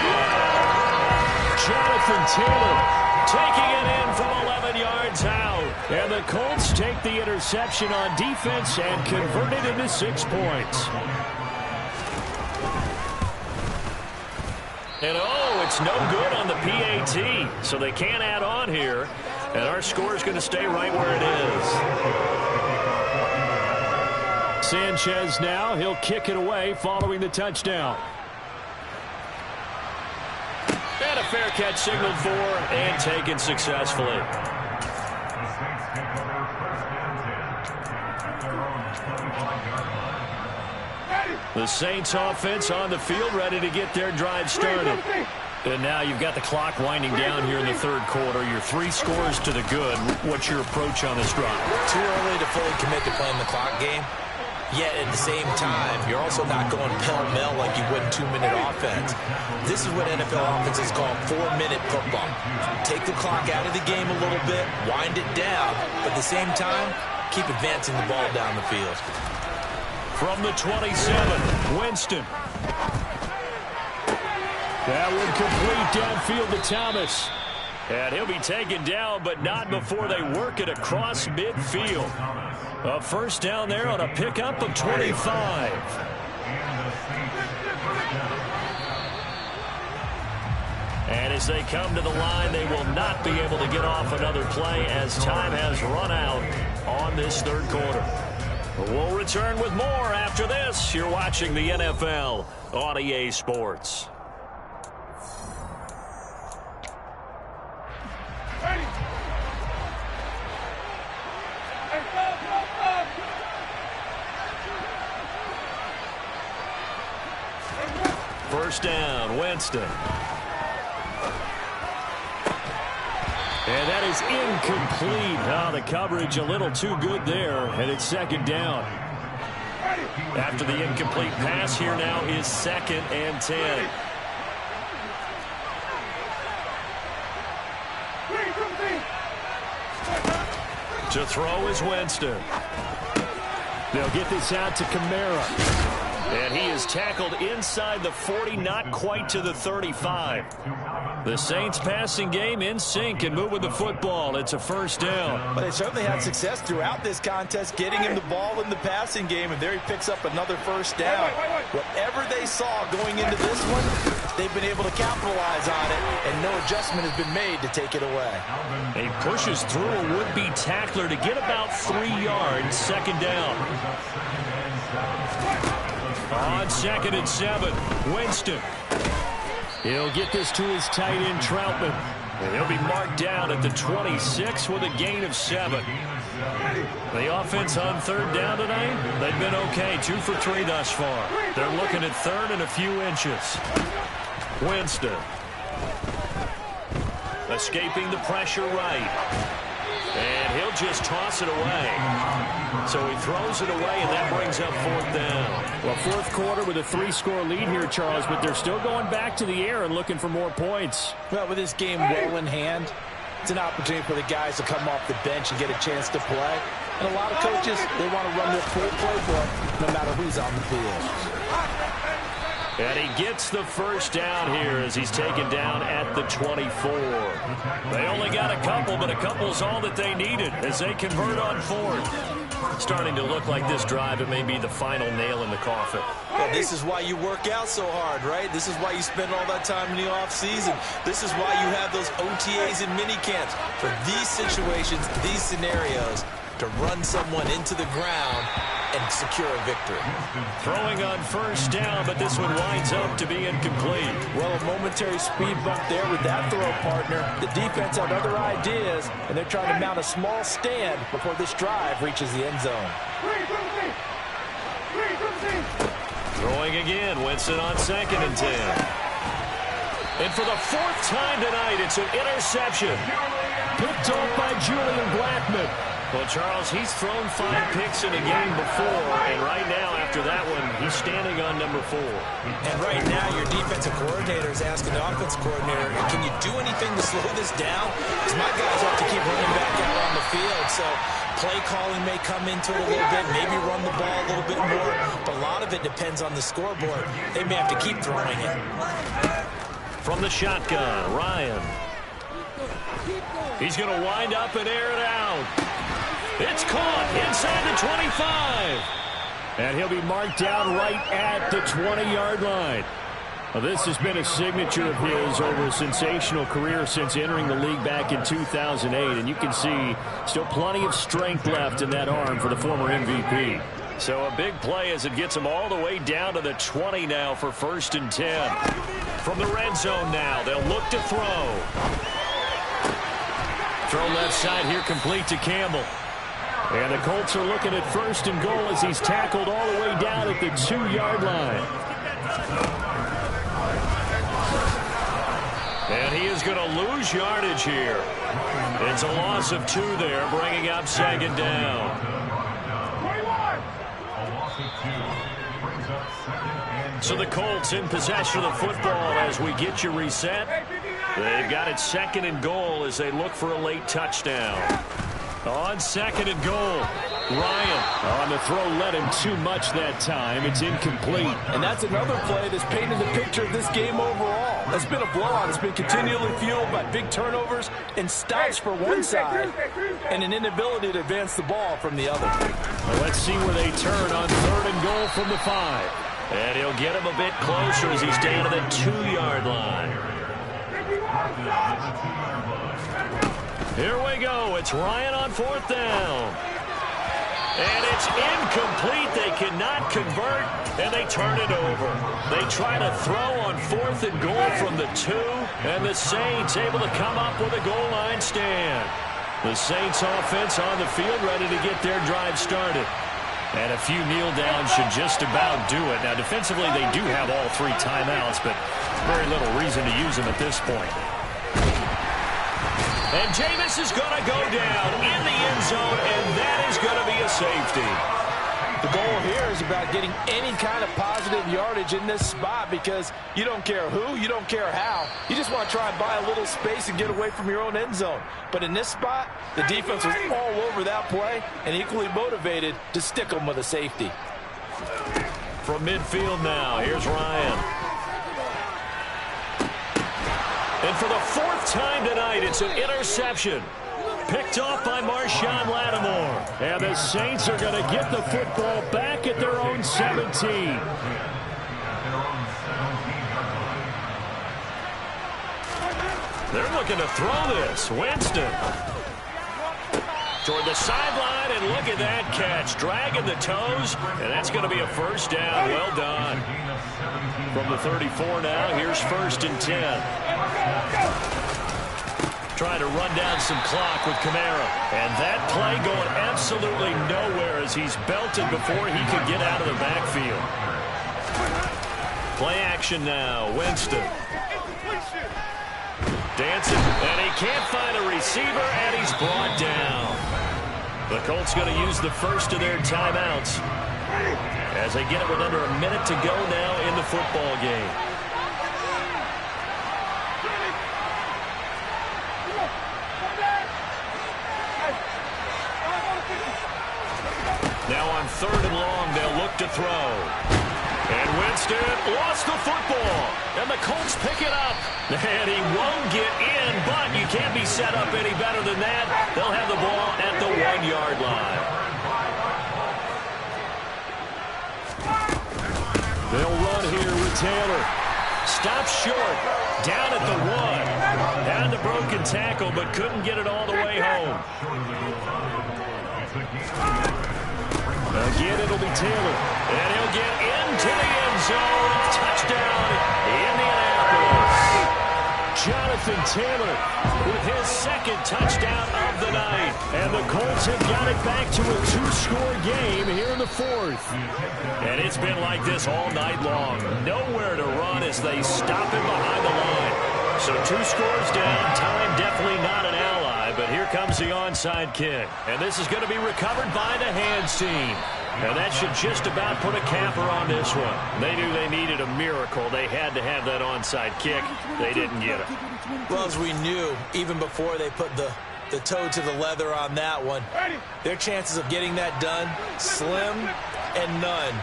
Jonathan Taylor taking it in from 11 yards out. And the Colts take the interception on defense and convert it into 6 points. And it's no good on the PAT, so they can't add on here. And our score is going to stay right where it is. Sanchez now, he'll kick it away following the touchdown. And a fair catch signaled for and taken successfully. The Saints take over 1st and 10 at their own 25-yard line. The Saints offense on the field, ready to get their drive started. And now you've got the clock winding down here in the 3rd quarter. You're 3 scores to the good. What's your approach on this drive? Too early to fully commit to playing the clock game. Yet at the same time, you're also not going pell-mell like you would in 2-minute offense. This is what NFL offenses call 4-minute football. Take the clock out of the game a little bit, wind it down, but at the same time, keep advancing the ball down the field. From the 27, Winston. That would complete downfield to Thomas. And he'll be taken down, but not before they work it across midfield. A first down there on a pickup of 25. And as they come to the line, they will not be able to get off another play as time has run out on this 3rd quarter. We'll return with more after this. You're watching the NFL on EA Sports. First down, Winston. And that is incomplete. Oh, the coverage a little too good there, and it's second down. After the incomplete pass, here now is 2nd and 10. To throw is Winston. They'll get this out to Kamara. And he is tackled inside the 40, not quite to the 35. The Saints passing game in sync and moving the football. It's a first down. But they certainly had success throughout this contest, getting him the ball in the passing game, and there he picks up another first down. Whatever they saw going into this one, they've been able to capitalize on it, and no adjustment has been made to take it away. He pushes through a would-be tackler to get about 3 yards, second down. On 2nd and 7, Winston. He'll get this to his tight end, Troutman. And he'll be marked down at the 26 with a gain of 7. The offense on 3rd down tonight, they've been okay, 2 for 3 thus far. They're looking at 3rd and a few inches. Winston. Escaping the pressure right. And he'll just toss it away. So he throws it away, and that brings up 4th down. Well, 4th quarter with a 3-score lead here, Charles, but they're still going back to the air and looking for more points. Well, with this game well in hand, it's an opportunity for the guys to come off the bench and get a chance to play. And a lot of coaches, they want to run their full playbook no matter who's on the field. And he gets the first down here as he's taken down at the 24. They only got a couple, but a couple's all that they needed as they convert on 4th. Starting to look like this drive, it may be the final nail in the coffin. Well, this is why you work out so hard, right? This is why you spend all that time in the offseason. This is why you have those OTAs and mini camps for these situations, these scenarios, to run someone into the ground and secure a victory. Throwing on first down, but this one winds up to be incomplete. Well, a momentary speed bump there with that throw, partner. The defense had other ideas, and they're trying to mount a small stand before this drive reaches the end zone. Throwing again, Winston on 2nd and 10. And for the 4th time tonight, it's an interception. Picked off by Julian Blackmon. Well, Charles, he's thrown 5 picks in a game before, and right now, after that one, he's standing on number 4. And right now, your defensive coordinator is asking the offensive coordinator, can you do anything to slow this down? Because my guys have to keep running back out on the field, so play calling may come into it a little bit, maybe run the ball a little bit more, but a lot of it depends on the scoreboard. They may have to keep throwing it. From the shotgun, Ryan. He's going to wind up and air it out. It's caught inside the 25. And he'll be marked down right at the 20-yard line. Well, this has been a signature of his over a sensational career since entering the league back in 2008. And you can see still plenty of strength left in that arm for the former MVP. So a big play as it gets him all the way down to the 20 now for 1st and 10. From the red zone now, they'll look to throw. Throw left side here complete to Campbell. And the Colts are looking at 1st and goal as he's tackled all the way down at the 2-yard line. And he is going to lose yardage here. It's a loss of 2 there, bringing up 2nd down. So the Colts in possession of the football as we get you reset. They've got it 2nd and goal as they look for a late touchdown. On 2nd and goal, Ryan. On the throw led him too much that time. It's incomplete. And that's another play that's painted the picture of this game overall. It's been a blowout. It's been continually fueled by big turnovers and stops for one side and an inability to advance the ball from the other. Well, let's see where they turn on 3rd and goal from the 5. And he'll get him a bit closer as he's down to the 2-yard line. Here we go. It's Ryan on 4th down. And it's incomplete. They cannot convert, and they turn it over. They try to throw on 4th and goal from the 2, and the Saints able to come up with a goal line stand. The Saints offense on the field ready to get their drive started. And a few kneel downs should just about do it. Now, defensively, they do have all 3 timeouts, but very little reason to use them at this point. And Jameis is going to go down in the end zone, and that is going to be a safety. The goal here is about getting any kind of positive yardage in this spot because you don't care who, you don't care how. You just want to try and buy a little space and get away from your own end zone. But in this spot, the defense was all over that play and equally motivated to stick them with a safety. From midfield now, here's Ryan. And for the 4th time tonight, it's an interception. Picked off by Marshawn Lattimore. And the Saints are going to get the football back at their own 17. They're looking to throw this. Winston. Toward the sideline, and look at that catch. Dragging the toes, and that's going to be a first down. Well done. From the 34 now, here's 1st and 10. Trying to run down some clock with Kamara. And that play going absolutely nowhere as he's belted before he could get out of the backfield. Play action now. Winston. Dancing, and he can't find a receiver, and he's brought down. The Colts going to use the first of their timeouts as they get it with under a minute to go now in the football game. Now on 3rd and long, they'll look to throw. And Winston lost the football. And the Colts pick it up. And he won't get in, but you can't be set up any better than that. They'll have the ball at the 1-yard line. They'll run here with Taylor. Stop short. Down at the 1. Down to broken tackle, but couldn't get it all the way home. Again, it'll be Taylor. And he'll get into the end zone. Touchdown, Indianapolis. Jonathan Taylor with his 2nd touchdown of the night. And the Colts have got it back to a 2-score game here in the 4th. And it's been like this all night long. Nowhere to run as they stop him behind the line. So 2 scores down. Time definitely not an ally, but here comes the onside kick. And this is going to be recovered by the hands team. And that should just about put a capper on this one. They knew they needed a miracle. They had to have that onside kick. They didn't get it. Well, as we knew, even before they put the toe to the leather on that one, their chances of getting that done, slim and none.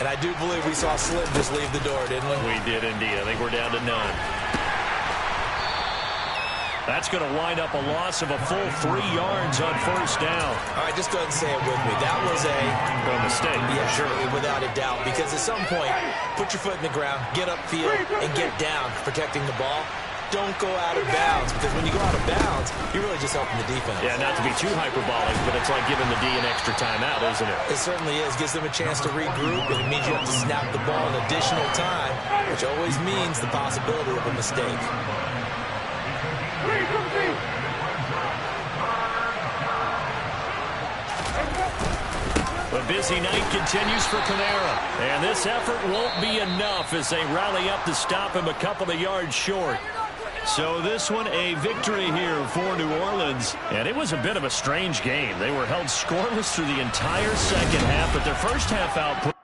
And I do believe we saw Slim just leave the door, didn't we? We did indeed. I think we're down to none. That's going to wind up a loss of a full 3 yards on 1st down. All right, just go ahead and say it with me. That was a mistake. Yeah, sure, without a doubt. Because at some point, put your foot in the ground, get upfield, and get down protecting the ball. Don't go out of bounds, because when you go out of bounds, you're really just helping the defense. Yeah, not to be too hyperbolic, but it's like giving the D an extra timeout, isn't it? It certainly is. Gives them a chance to regroup, and it means you have to snap the ball an additional time, which always means the possibility of a mistake. The busy night continues for Kamara. And this effort won't be enough as they rally up to stop him a couple of yards short. So this one a victory here for New Orleans. And it was a bit of a strange game. They were held scoreless through the entire 2nd half, but their first half output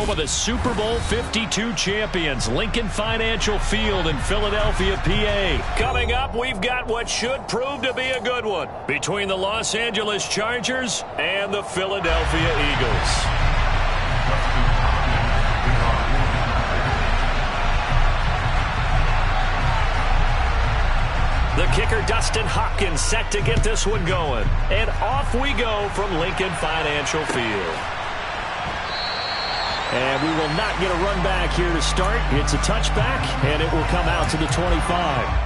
home of the Super Bowl 52 champions, Lincoln Financial Field in Philadelphia, PA. Coming up, we've got what should prove to be a good one between the Los Angeles Chargers and the Philadelphia Eagles. The kicker, Dustin Hopkins, set to get this one going. And off we go from Lincoln Financial Field. And we will not get a run back here to start. It's a touchback, and it will come out to the 25.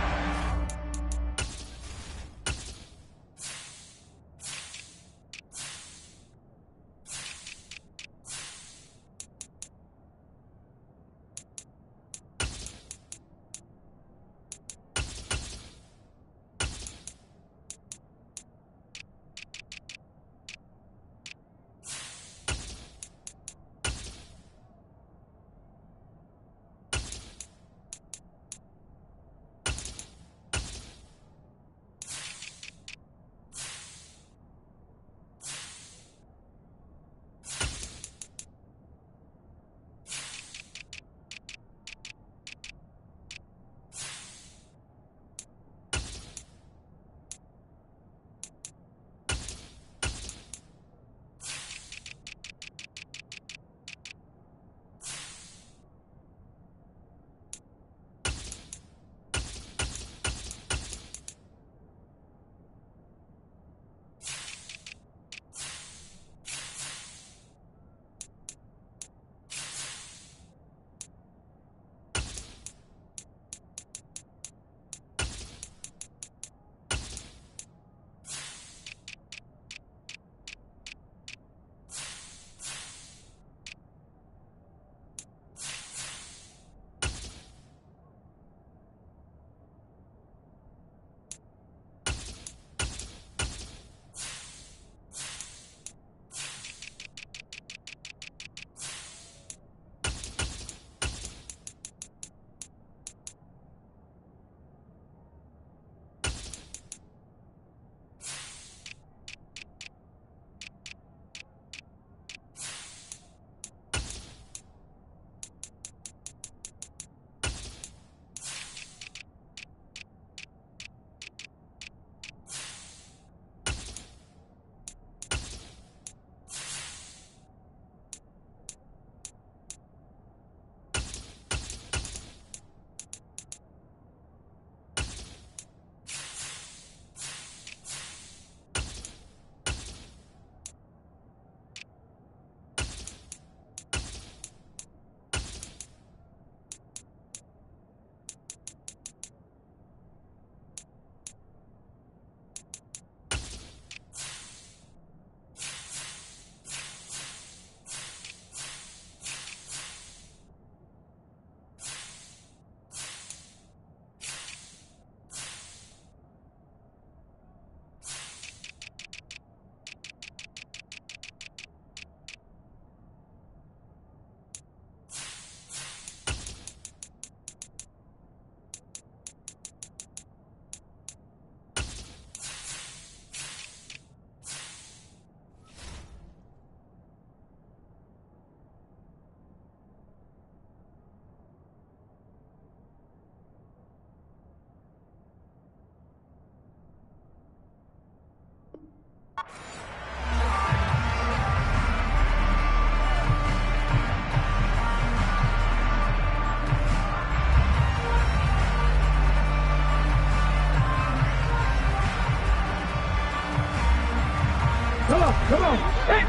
Come on. Hey.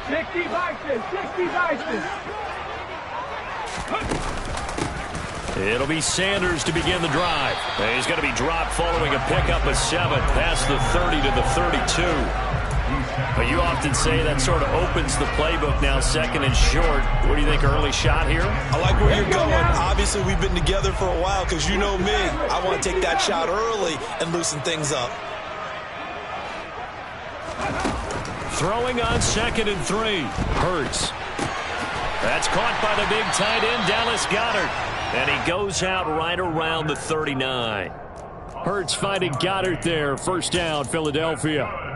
60 Bison. 60 Bison. It'll be Sanders to begin the drive. He's going to be dropped following a pickup of 7 past the 30 to the 32. But you often say that sort of opens the playbook now, second and short. What do you think, early shot here? I like where you're going. Obviously, we've been together for a while because you know me. I want to take that shot early and loosen things up. Throwing on 2nd and 3. Hurts. That's caught by the big tight end, Dallas Goedert. And he goes out right around the 39. Hurts finding Goedert there. First down, Philadelphia.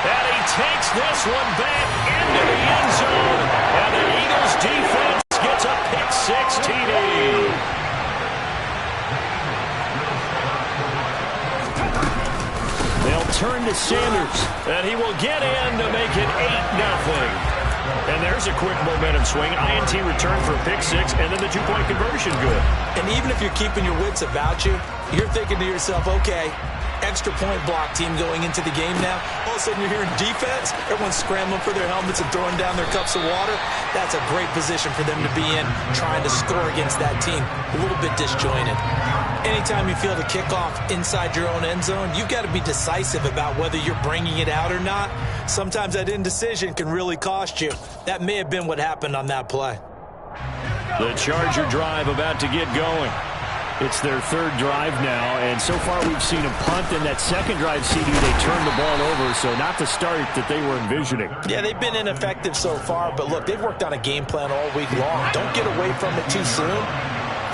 And he takes this one back into the end zone. And the Eagles defense gets a pick-6 TD. They'll turn to Sanders, and he will get in to make it 8-0. And there's a quick momentum swing. INT return for a pick-6, and then the two-point conversion good. And even if you're keeping your wits about you, you're thinking to yourself, okay, extra point block team going into the game now. All of a sudden you're hearing defense. Everyone's scrambling for their helmets and throwing down their cups of water. That's a great position for them to be in, trying to score against that team. A little bit disjointed. Anytime you feel the kickoff inside your own end zone, you've got to be decisive about whether you're bringing it out or not. Sometimes that indecision can really cost you. That may have been what happened on that play. The Charger drive about to get going. It's their third drive now, and so far we've seen a punt. In that second drive, CD, they turned the ball over, so not the start that they were envisioning. Yeah, they've been ineffective so far, but look, they've worked on a game plan all week long. Don't get away from it too soon.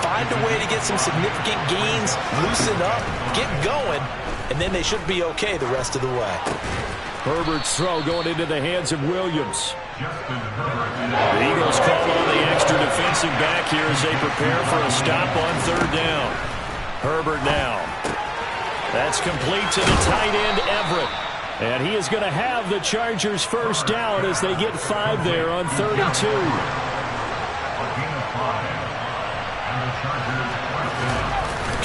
Find a way to get some significant gains, loosen up, get going, and then they should be okay the rest of the way. Herbert's throw going into the hands of Williams. The Eagles call on the extra defensive back here as they prepare for a stop on third down. Herbert now. That's complete to the tight end, Everett. And he is going to have the Chargers first down as they get 5 there on 3rd and 2.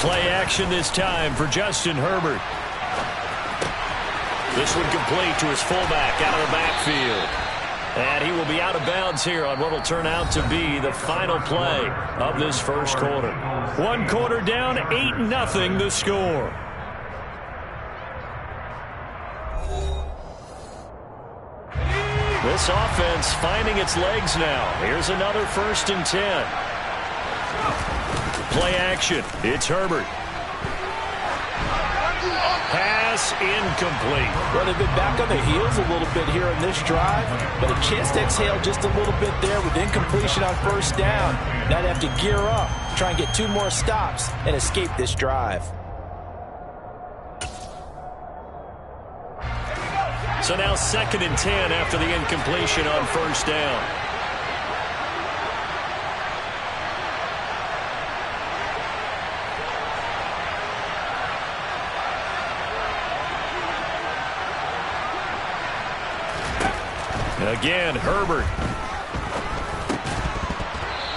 Play action this time for Justin Herbert. This one complete to his fullback out of the backfield. And he will be out of bounds here on what will turn out to be the final play of this first quarter. 1 quarter down, 8-0 the score. This offense finding its legs now. Here's another 1st and 10. Play action. It's Herbert. Pass incomplete. Well, they've been back on their heels a little bit here in this drive, but a chance to exhale just a little bit there with incompletion on first down. Now they have to gear up, try and get 2 more stops, and escape this drive. So now 2nd and 10 after the incompletion on first down. Again, Herbert.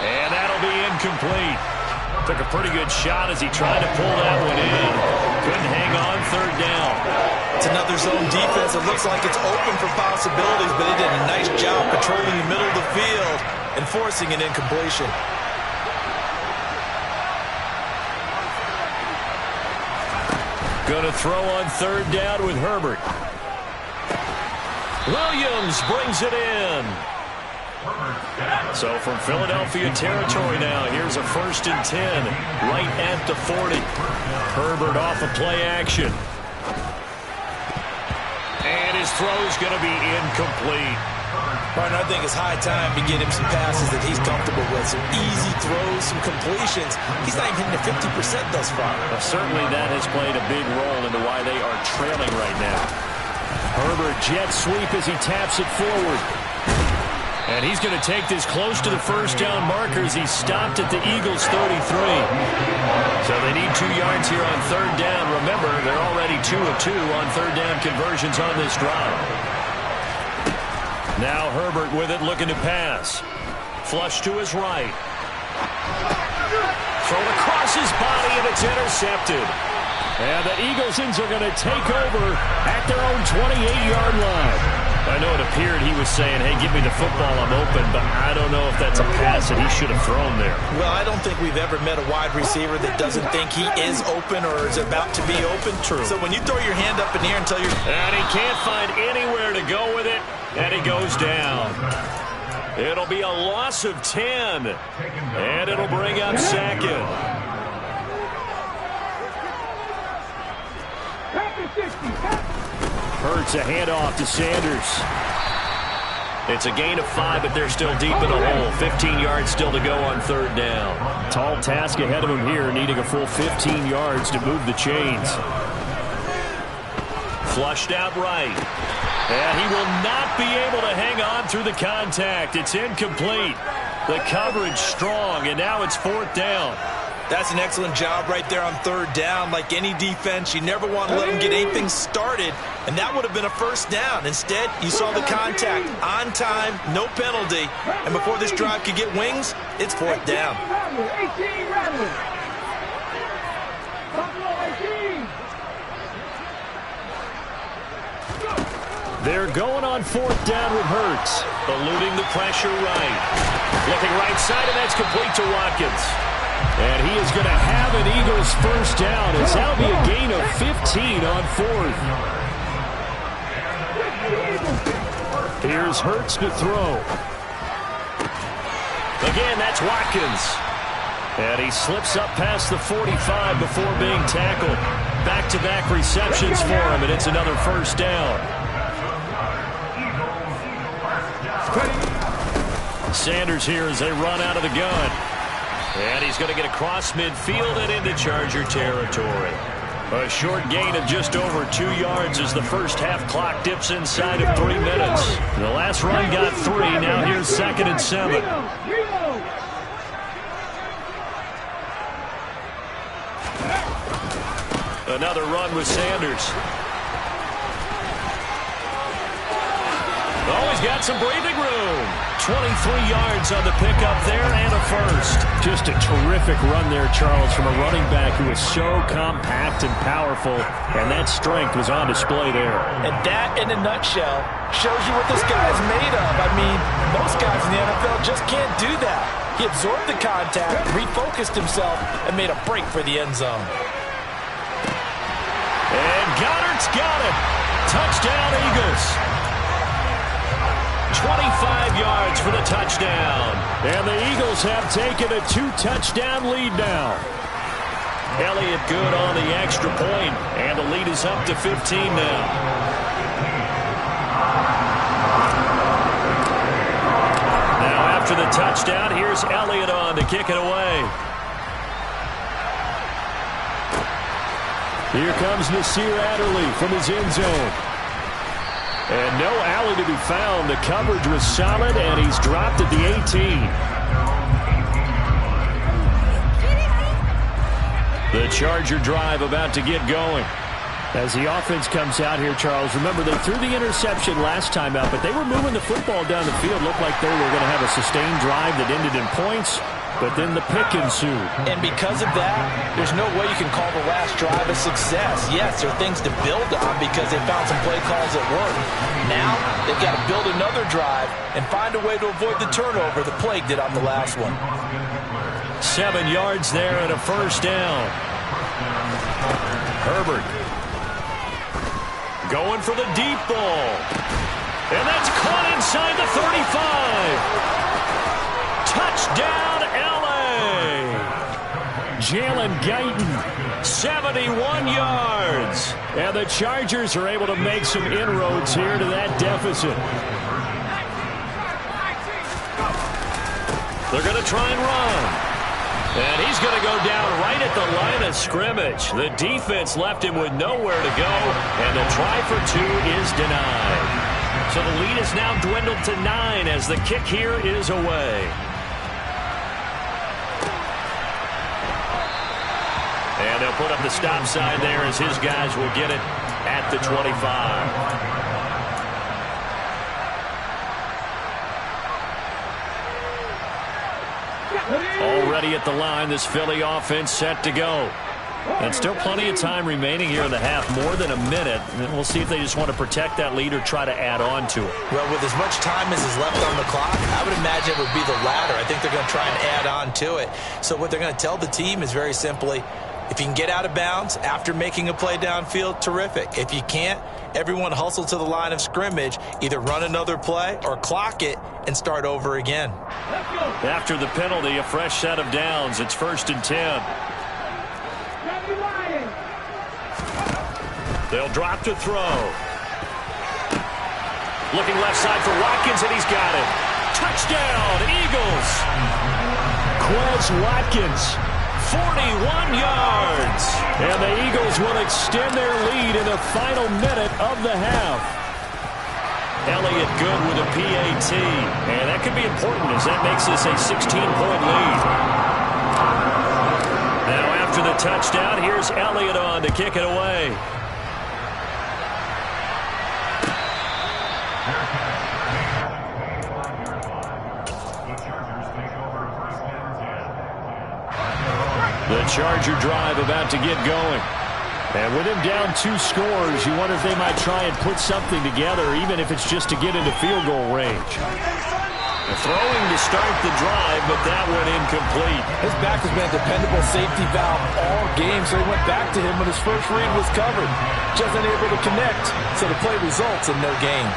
And that'll be incomplete. Took a pretty good shot as he tried to pull that one in. Couldn't hang on 3rd down. It's another zone defense. It looks like it's open for possibilities, but they did a nice job controlling the middle of the field and forcing an incompletion. Going to throw on 3rd down with Herbert. Williams brings it in. So from Philadelphia territory now, here's a 1st and 10, right at the 40. Herbert off of play action. And his throw's going to be incomplete. Martin, I think it's high time to get him some passes that he's comfortable with. Some easy throws, some completions. He's not even hitting the 50% thus far. Well, certainly that has played a big role into why they are trailing right now. Herbert jet sweep as he taps it forward. And he's going to take this close to the first down markers. He's stopped at the Eagles' 33. So they need 2 yards here on 3rd down. Remember, they're already 2 of 2 on 3rd down conversions on this drive. Now Herbert with it, looking to pass. Flush to his right. Thrown across his body, and it's intercepted. And the Eaglesons are going to take over at their own 28-yard line. I know it appeared he was saying, hey, give me the football, I'm open, but I don't know if that's a pass that he should have thrown there. Well, I don't think we've ever met a wide receiver that doesn't think he is open or is about to be open. True. So when you throw your hand up in the air until you're... And he can't find anywhere to go with it, and he goes down. It'll be a loss of 10, and it'll bring up 2nd. Hurts a handoff to Sanders. It's a gain of 5, but they're still deep in the hole. 15 yards still to go on 3rd down. Tall task ahead of him here, needing a full 15 yards to move the chains. Flushed out right. And he will not be able to hang on through the contact. It's incomplete. The coverage strong, and now it's 4th down. That's an excellent job right there on 3rd down. Like any defense, you never want to let them get anything started, and that would have been a 1st down. Instead, you saw the contact on time, no penalty, and before this drive could get wings, it's 4th down. 18 Rattler. Buffalo 18. They're going on 4th down with Hurts. Eluding the pressure right. Looking right side, and that's complete to Watkins. And he is going to have an Eagles 1st down. It's now be a gain of 15 on 4th. Here's Hurts to throw. Again, that's Watkins. And he slips up past the 45 before being tackled. Back-to-back receptions for him, and it's another 1st down. Sanders here as they run out of the gun. And he's going to get across midfield and into Charger territory. A short gain of just over 2 yards as the first half clock dips inside of 3 minutes. The last run got 3. Now here's 2nd and 7. Another run with Sanders. Oh, he's got some breathing room. 23 yards on the pickup there and a 1st. Just a terrific run there, Charles, from a running back who is so compact and powerful, and that strength was on display there. And that, in a nutshell, shows you what this guy is made of. I mean, most guys in the NFL just can't do that. He absorbed the contact, refocused himself, and made a break for the end zone. And Goddard's got it. Touchdown, Eagles. 25 yards for the touchdown. And the Eagles have taken a 2-touchdown lead now. Elliott good on the extra point, and the lead is up to 15 now. Now after the touchdown, here's Elliott on to kick it away. Here comes Nasir Adderley from his end zone. And no alley to be found. The coverage was solid, and he's dropped at the 18. The Charger drive about to get going. As the offense comes out here, Charles, remember they threw the interception last time out, but they were moving the football down the field. Looked like they were going to have a sustained drive that ended in points, but then the pick ensued. And because of that, there's no way you can call the last drive a success. Yes, there are things to build on because they found some play calls that work. Now, they've got to build another drive and find a way to avoid the turnover the plague did on the last one. 7 yards there and a first down. Herbert going for the deep ball. And that's caught inside the 35. Touchdown, L.A. Jalen Guyton, 71 yards. And the Chargers are able to make some inroads here to that deficit. They're going to try and run. And he's going to go down right at the line of scrimmage. The defense left him with nowhere to go, and the try for 2 is denied. So the lead is now dwindled to 9 as the kick here is away. And they'll put up the stop sign there as his guys will get it at the 25. Already at the line, this Philly offense set to go. And still plenty of time remaining here in the half, more than a minute. And we'll see if they just want to protect that lead or try to add on to it. Well, with as much time as is left on the clock, I would imagine it would be the latter. I think they're going to try and add on to it. So what they're going to tell the team is very simply, if you can get out of bounds after making a play downfield, terrific. If you can't, everyone hustle to the line of scrimmage, either run another play or clock it and start over again. After the penalty, a fresh set of downs. It's 1st and 10. They'll drop to throw. Looking left side for Watkins, and he's got it. Touchdown, Eagles. Quez Watkins, 41 yards. And the Eagles will extend their lead in the final minute of the half. Elliott good with a PAT. And that could be important as that makes this a 16-point lead. Now after the touchdown, here's Elliott on to kick it away. The Charger drive about to get going. And with him down 2 scores, you wonder if they might try and put something together, even if it's just to get into field goal range. Throwing to start the drive, but that one incomplete. His back has been a dependable safety valve all game, so he went back to him when his first read was covered. Just unable to connect, so the play results in no gain.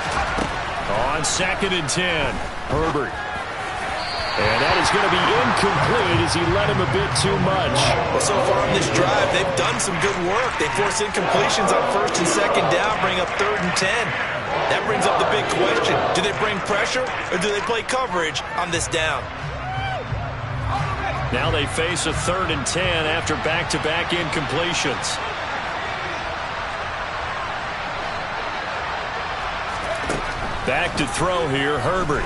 On 2nd and 10, Herbert. And that is going to be incomplete as he led him a bit too much. Well, so far on this drive, they've done some good work. They force incompletions on 1st and 2nd down, bring up 3rd and 10. That brings up the big question. Do they bring pressure or do they play coverage on this down? Now they face a 3rd and 10 after back-to-back incompletions. Back to throw here, Herbert.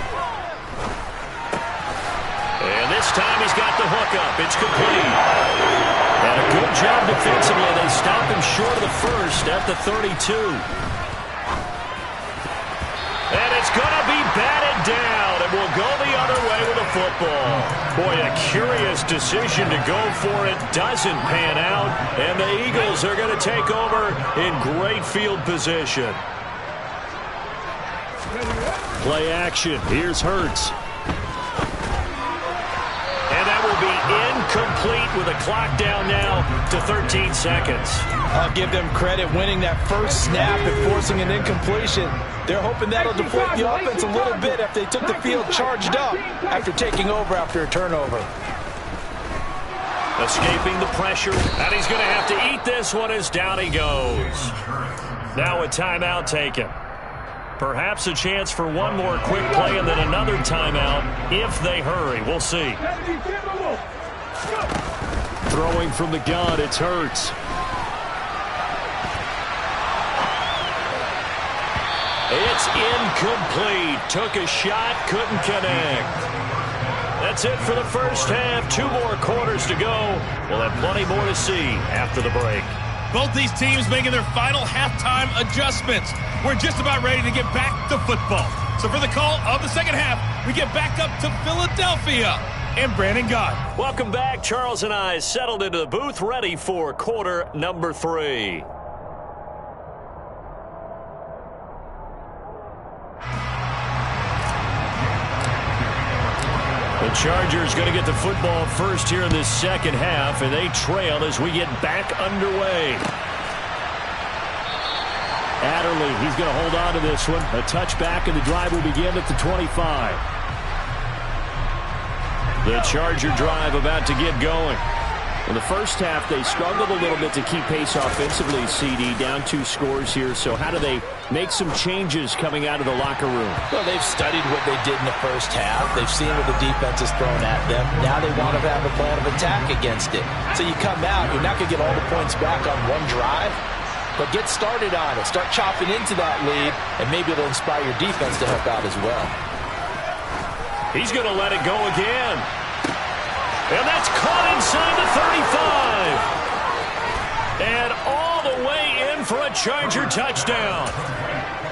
And this time he's got the hook up. It's complete. And a good job defensively. They stop him short of the first at the 32. And it's going to be batted down. And we'll go the other way with the football. Boy, a curious decision to go for it. Doesn't pan out. And the Eagles are going to take over in great field position. Play action. Here's Hurts. And that will be incomplete with a clock down now to 13 seconds. I'll give them credit winning that first snap and forcing an incompletion. They're hoping that'll deflate the offense a little bit after they took the field charged up after taking over after a turnover. Escaping the pressure, and he's going to have to eat this one as down he goes. Now a timeout taken. Perhaps a chance for one more quick play and then another timeout if they hurry. We'll see. Throwing from the gun, it's Hurts. It's incomplete. Took a shot, couldn't connect. That's it for the first half. 2 more quarters to go. We'll have plenty more to see after the break. Both these teams making their final halftime adjustments. We're just about ready to get back to football. So for the call of the second half, we get back up to Philadelphia and Brandon Gott. Welcome back. Charles and I settled into the booth, ready for quarter number 3. The Chargers going to get the football first here in this second half, and they trail as we get back underway. Adderley, he's going to hold on to this one. A touchback, and the drive will begin at the 25. The Charger drive about to get going. In the first half, they struggled a little bit to keep pace offensively, CD, down 2 scores here. So how do they make some changes coming out of the locker room? Well, they've studied what they did in the first half. They've seen what the defense has thrown at them. Now they want to have a plan of attack against it. So you come out, you're not going to get all the points back on one drive, but get started on it. Start chopping into that lead, and maybe it'll inspire your defense to help out as well. He's going to let it go again. And that's caught inside the 35. And all the way in for a Charger touchdown.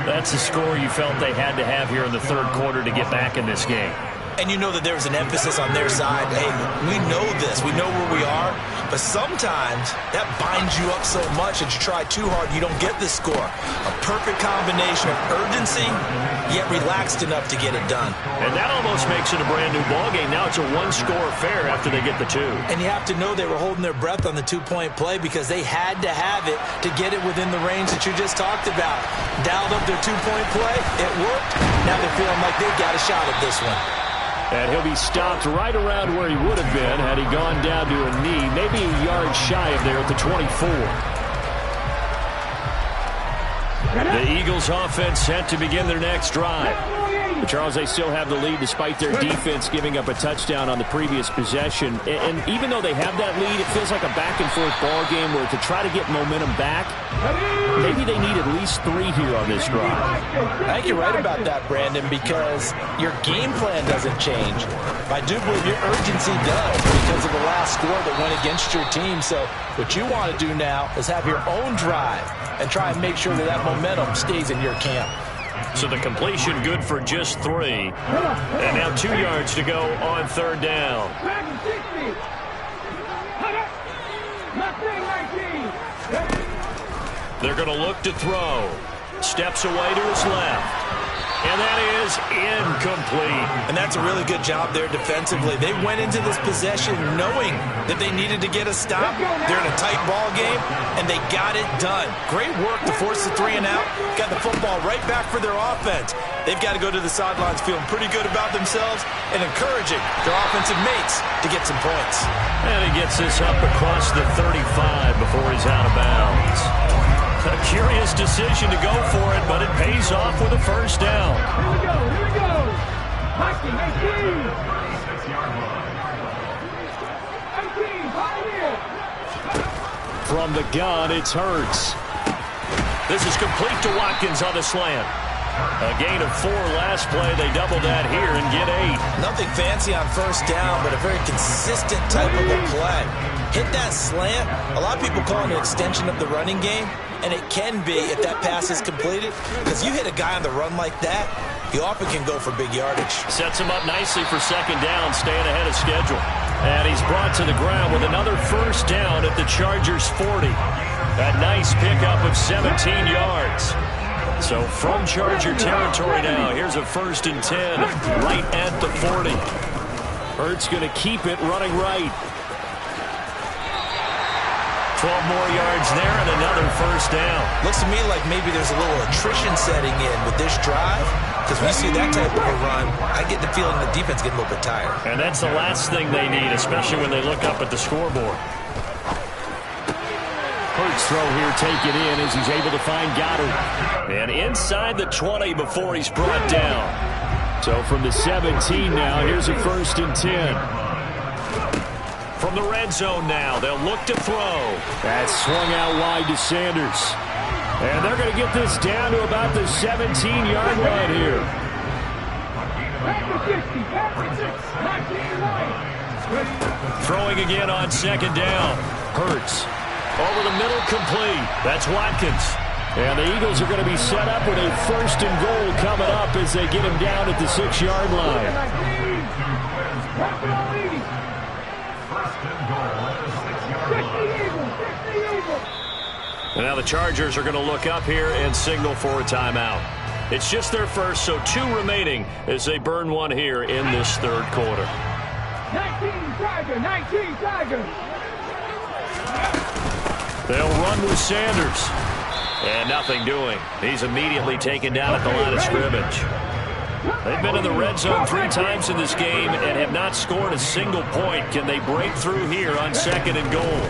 That's the score you felt they had to have here in the third quarter to get back in this game. And you know that there was an emphasis on their side. Hey, we know this. We know where we are. But sometimes that binds you up so much that you try too hard, you don't get this score. A perfect combination of urgency, yet relaxed enough to get it done. And that almost makes it a brand new ballgame. Now it's a 1-score affair after they get the 2. And you have to know they were holding their breath on the 2-point play because they had to have it to get it within the range that you just talked about. Dialed up their 2-point play. It worked. Now they're feeling like they've got a shot at this one. And he'll be stopped right around where he would have been had he gone down to a knee, maybe a yard shy of there at the 24. The Eagles offense set to begin their next drive. But Charles, they still have the lead despite their defense giving up a touchdown on the previous possession. And even though they have that lead, it feels like a back-and-forth ball game where to try to get momentum back, maybe they need at least 3 here on this drive. I think you're right about that, Brandon, because your game plan doesn't change. I do believe your urgency does because of the last score that went against your team. So what you want to do now is have your own drive and try and make sure that that momentum stays in your camp. So the completion good for just 3. And now 2 yards to go on 3rd down. They're going to look to throw. Steps away to his left. And that is incomplete. And that's a really good job there defensively. They went into this possession knowing that they needed to get a stop. They're in a tight ball game, and they got it done. Great work to force the 3 and out. Got the football right back for their offense. They've got to go to the sidelines feeling pretty good about themselves and encouraging their offensive mates to get some points. And he gets this up across the 35 before he's out of bounds. A curious decision to go for it, but it pays off with a 1st down. Here we go. Mikey, 18. 18, Pioneer. From the gun, it's Hurts. This is complete to Watkins on the slant. A gain of 4 last play. They double that here and get 8. Nothing fancy on 1st down, but a very consistent type of a play. Hit that slant. A lot of people call it an extension of the running game, and it can be if that pass is completed, because you hit a guy on the run like that, he often can go for big yardage. Sets him up nicely for 2nd down, staying ahead of schedule. And he's brought to the ground with another 1st down at the Chargers' 40. A nice pickup of 17 yards. So from Charger territory now, here's a 1st and 10 right at the 40. Hurts going to keep it running right. 12 more yards there and another 1st down. Looks to me like maybe there's a little attrition setting in with this drive, because when you see that type of a run, I get the feeling the defense getting a little bit tired. And that's the last thing they need, especially when they look up at the scoreboard. Hurts throw here taken in as he's able to find Goddard. And inside the 20 before he's brought down. So from the 17 now, here's a 1st and 10. From the red zone now, they'll look to throw. That's swung out wide to Sanders. And they're going to get this down to about the 17-yard line here. Throwing again on 2nd down. Hurts. Over the middle, complete. That's Watkins. And the Eagles are going to be set up with a 1st and goal coming up as they get him down at the 6-yard line. And now the Chargers are going to look up here and signal for a timeout. It's just their first, so 2 remaining as they burn 1 here in this 3rd quarter. 19 Tiger. They'll run with Sanders. And nothing doing. He's immediately taken down at the line of scrimmage. They've been in the red zone 3 times in this game and have not scored a single point. Can they break through here on 2nd and goal?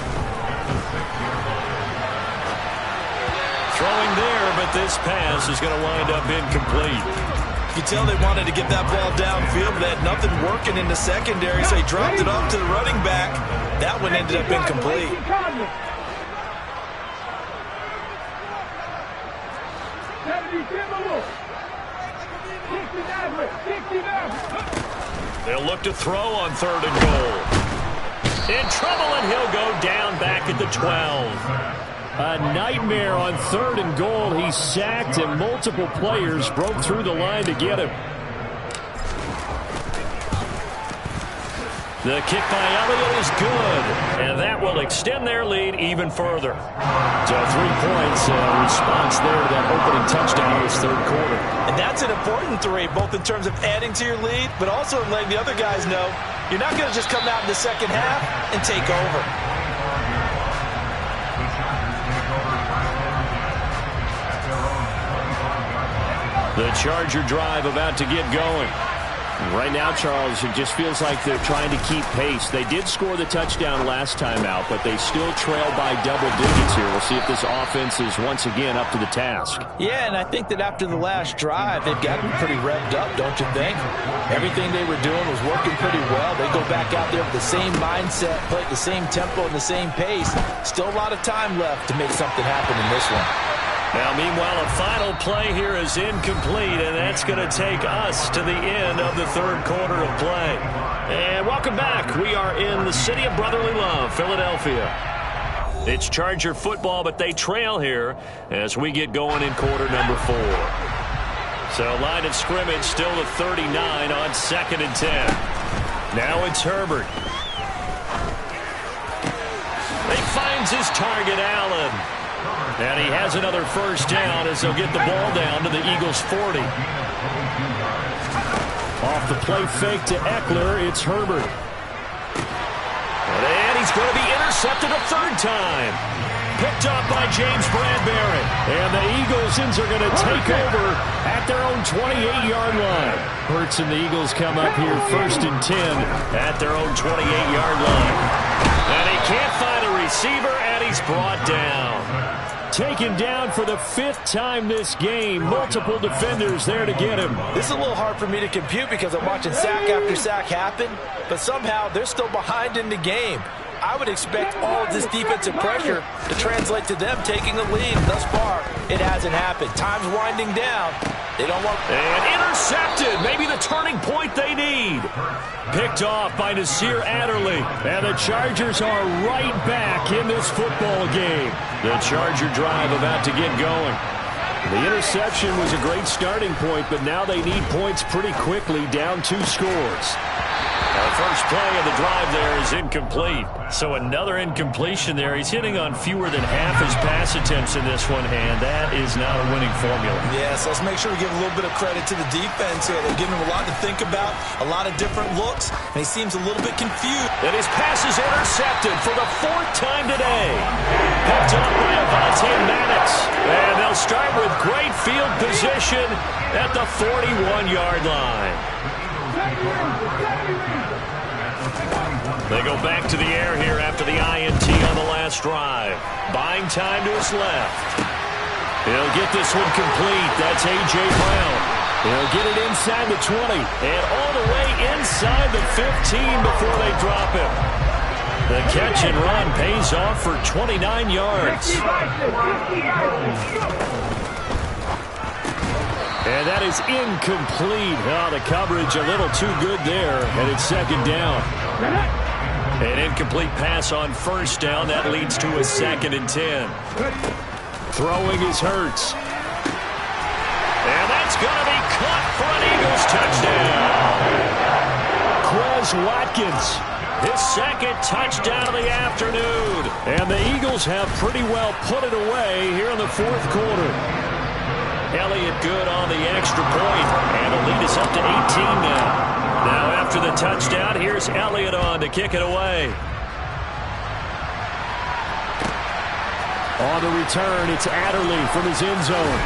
Throwing there, but this pass is going to wind up incomplete. You can tell they wanted to get that ball downfield, but they had nothing working in the secondary, so he dropped it off to the running back. That one ended up incomplete. They'll look to throw on 3rd and goal. In trouble, and he'll go down back at the 12. A nightmare on 3rd and goal. He's sacked, and multiple players broke through the line to get him. The kick by Elliott is good, and that will extend their lead even further. So 3 points, response there to that opening touchdown in this 3rd quarter. And that's an important 3, both in terms of adding to your lead, but also letting the other guys know you're not going to just come out in the 2nd half and take over. The Charger drive about to get going. Right now, Charles, it just feels like they're trying to keep pace. They did score the touchdown last time out, but they still trail by double digits here. We'll see if this offense is once again up to the task. Yeah, and I think that after the last drive, they've got to be pretty revved up, don't you think? Everything they were doing was working pretty well. They go back out there with the same mindset, play at the same tempo and the same pace. Still a lot of time left to make something happen in this one. Now, meanwhile, a final play here is incomplete, and that's going to take us to the end of the third quarter of play. And welcome back. We are in the city of brotherly love, Philadelphia. It's Charger football, but they trail here as we get going in quarter number 4. So line of scrimmage still the 39 on 2nd and 10. Now it's Herbert. He finds his target, Allen. And he has another first down as they'll get the ball down to the Eagles' 40. Off the play fake to Eckler, it's Herbert. And he's going to be intercepted a third time. Picked up by James Bradbury. And the Eagles are going to take over at their own 28-yard line. Hurts and the Eagles come up here 1st and 10 at their own 28-yard line. And he can't find a receiver, and he's brought down. Taken down for the 5th time this game. Multiple defenders there to get him. This is a little hard for me to compute because I'm watching sack after sack happen, but somehow they're still behind in the game. I would expect all of this defensive pressure to translate to them taking the lead. Thus far, it hasn't happened. Time's winding down. They don't want... And intercepted. Maybe the turning point they need. Picked off by Nasir Adderley. And the Chargers are right back in this football game. The Charger drive about to get going. The interception was a great starting point, but now they need points pretty quickly, down 2 scores. The first play of the drive there is incomplete. So another incompletion there. He's hitting on fewer than half his pass attempts in this one, and that is not a winning formula. Yes, let's make sure we give a little bit of credit to the defense here. They're giving him a lot to think about, a lot of different looks, and he seems a little bit confused. And his pass is intercepted for the 4th time today. Picked up by Avonte Madden. And they'll start with great field position at the 41-yard line. They go back to the air here after the INT on the last drive. Buying time to his left. He'll get this one complete. That's A.J. Brown. He'll get it inside the 20 and all the way inside the 15 before they drop him. The catch and run pays off for 29 yards. And that is incomplete. Oh, the coverage a little too good there, and it's 2nd down. An incomplete pass on 1st down. That leads to a 2nd and 10. Throwing is Hurts. And that's going to be caught for an Eagles touchdown. Quez Watkins. His 2nd touchdown of the afternoon. And the Eagles have pretty well put it away here in the 4th quarter. Elliott good on the extra point, and the lead is up to 18 now. Now after the touchdown, here's Elliott on to kick it away. On the return, it's Adderley from his end zone.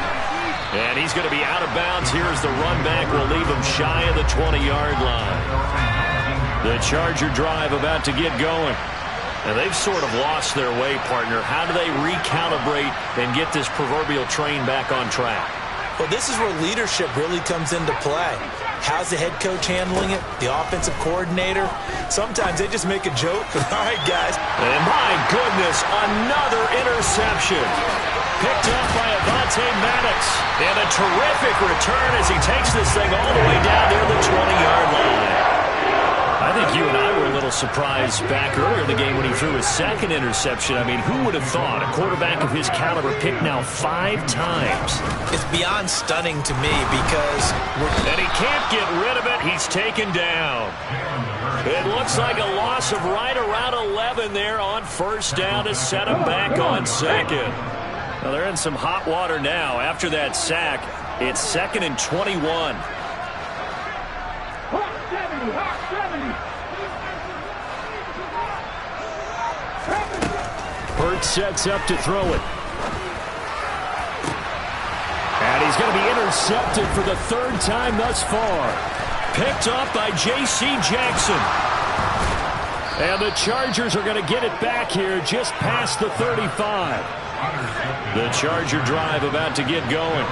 And he's going to be out of bounds here as the run back will leave him shy of the 20-yard line. The Charger drive about to get going. And they've sort of lost their way, partner. How do they recalibrate and get this proverbial train back on track? Well, this is where leadership really comes into play. How's the head coach handling it? The offensive coordinator? Sometimes they just make a joke. All right, guys. And my goodness, another interception. Picked up by Avonte Madden. And a terrific return as he takes this thing all the way down near the 20-yard line. I think you and I were a little surprised back earlier in the game when he threw his 2nd interception. I mean, who would have thought a quarterback of his caliber picked now 5 times? It's beyond stunning to me because... And he can't get rid of it. He's taken down. It looks like a loss of right around 11 there on 1st down to set him back on 2nd. Well, they're in some hot water now. After that sack, it's 2nd and 21. Hurts sets up to throw it. And he's going to be intercepted for the 3rd time thus far. Picked off by J.C. Jackson. And the Chargers are going to get it back here just past the 35. The Charger drive about to get going.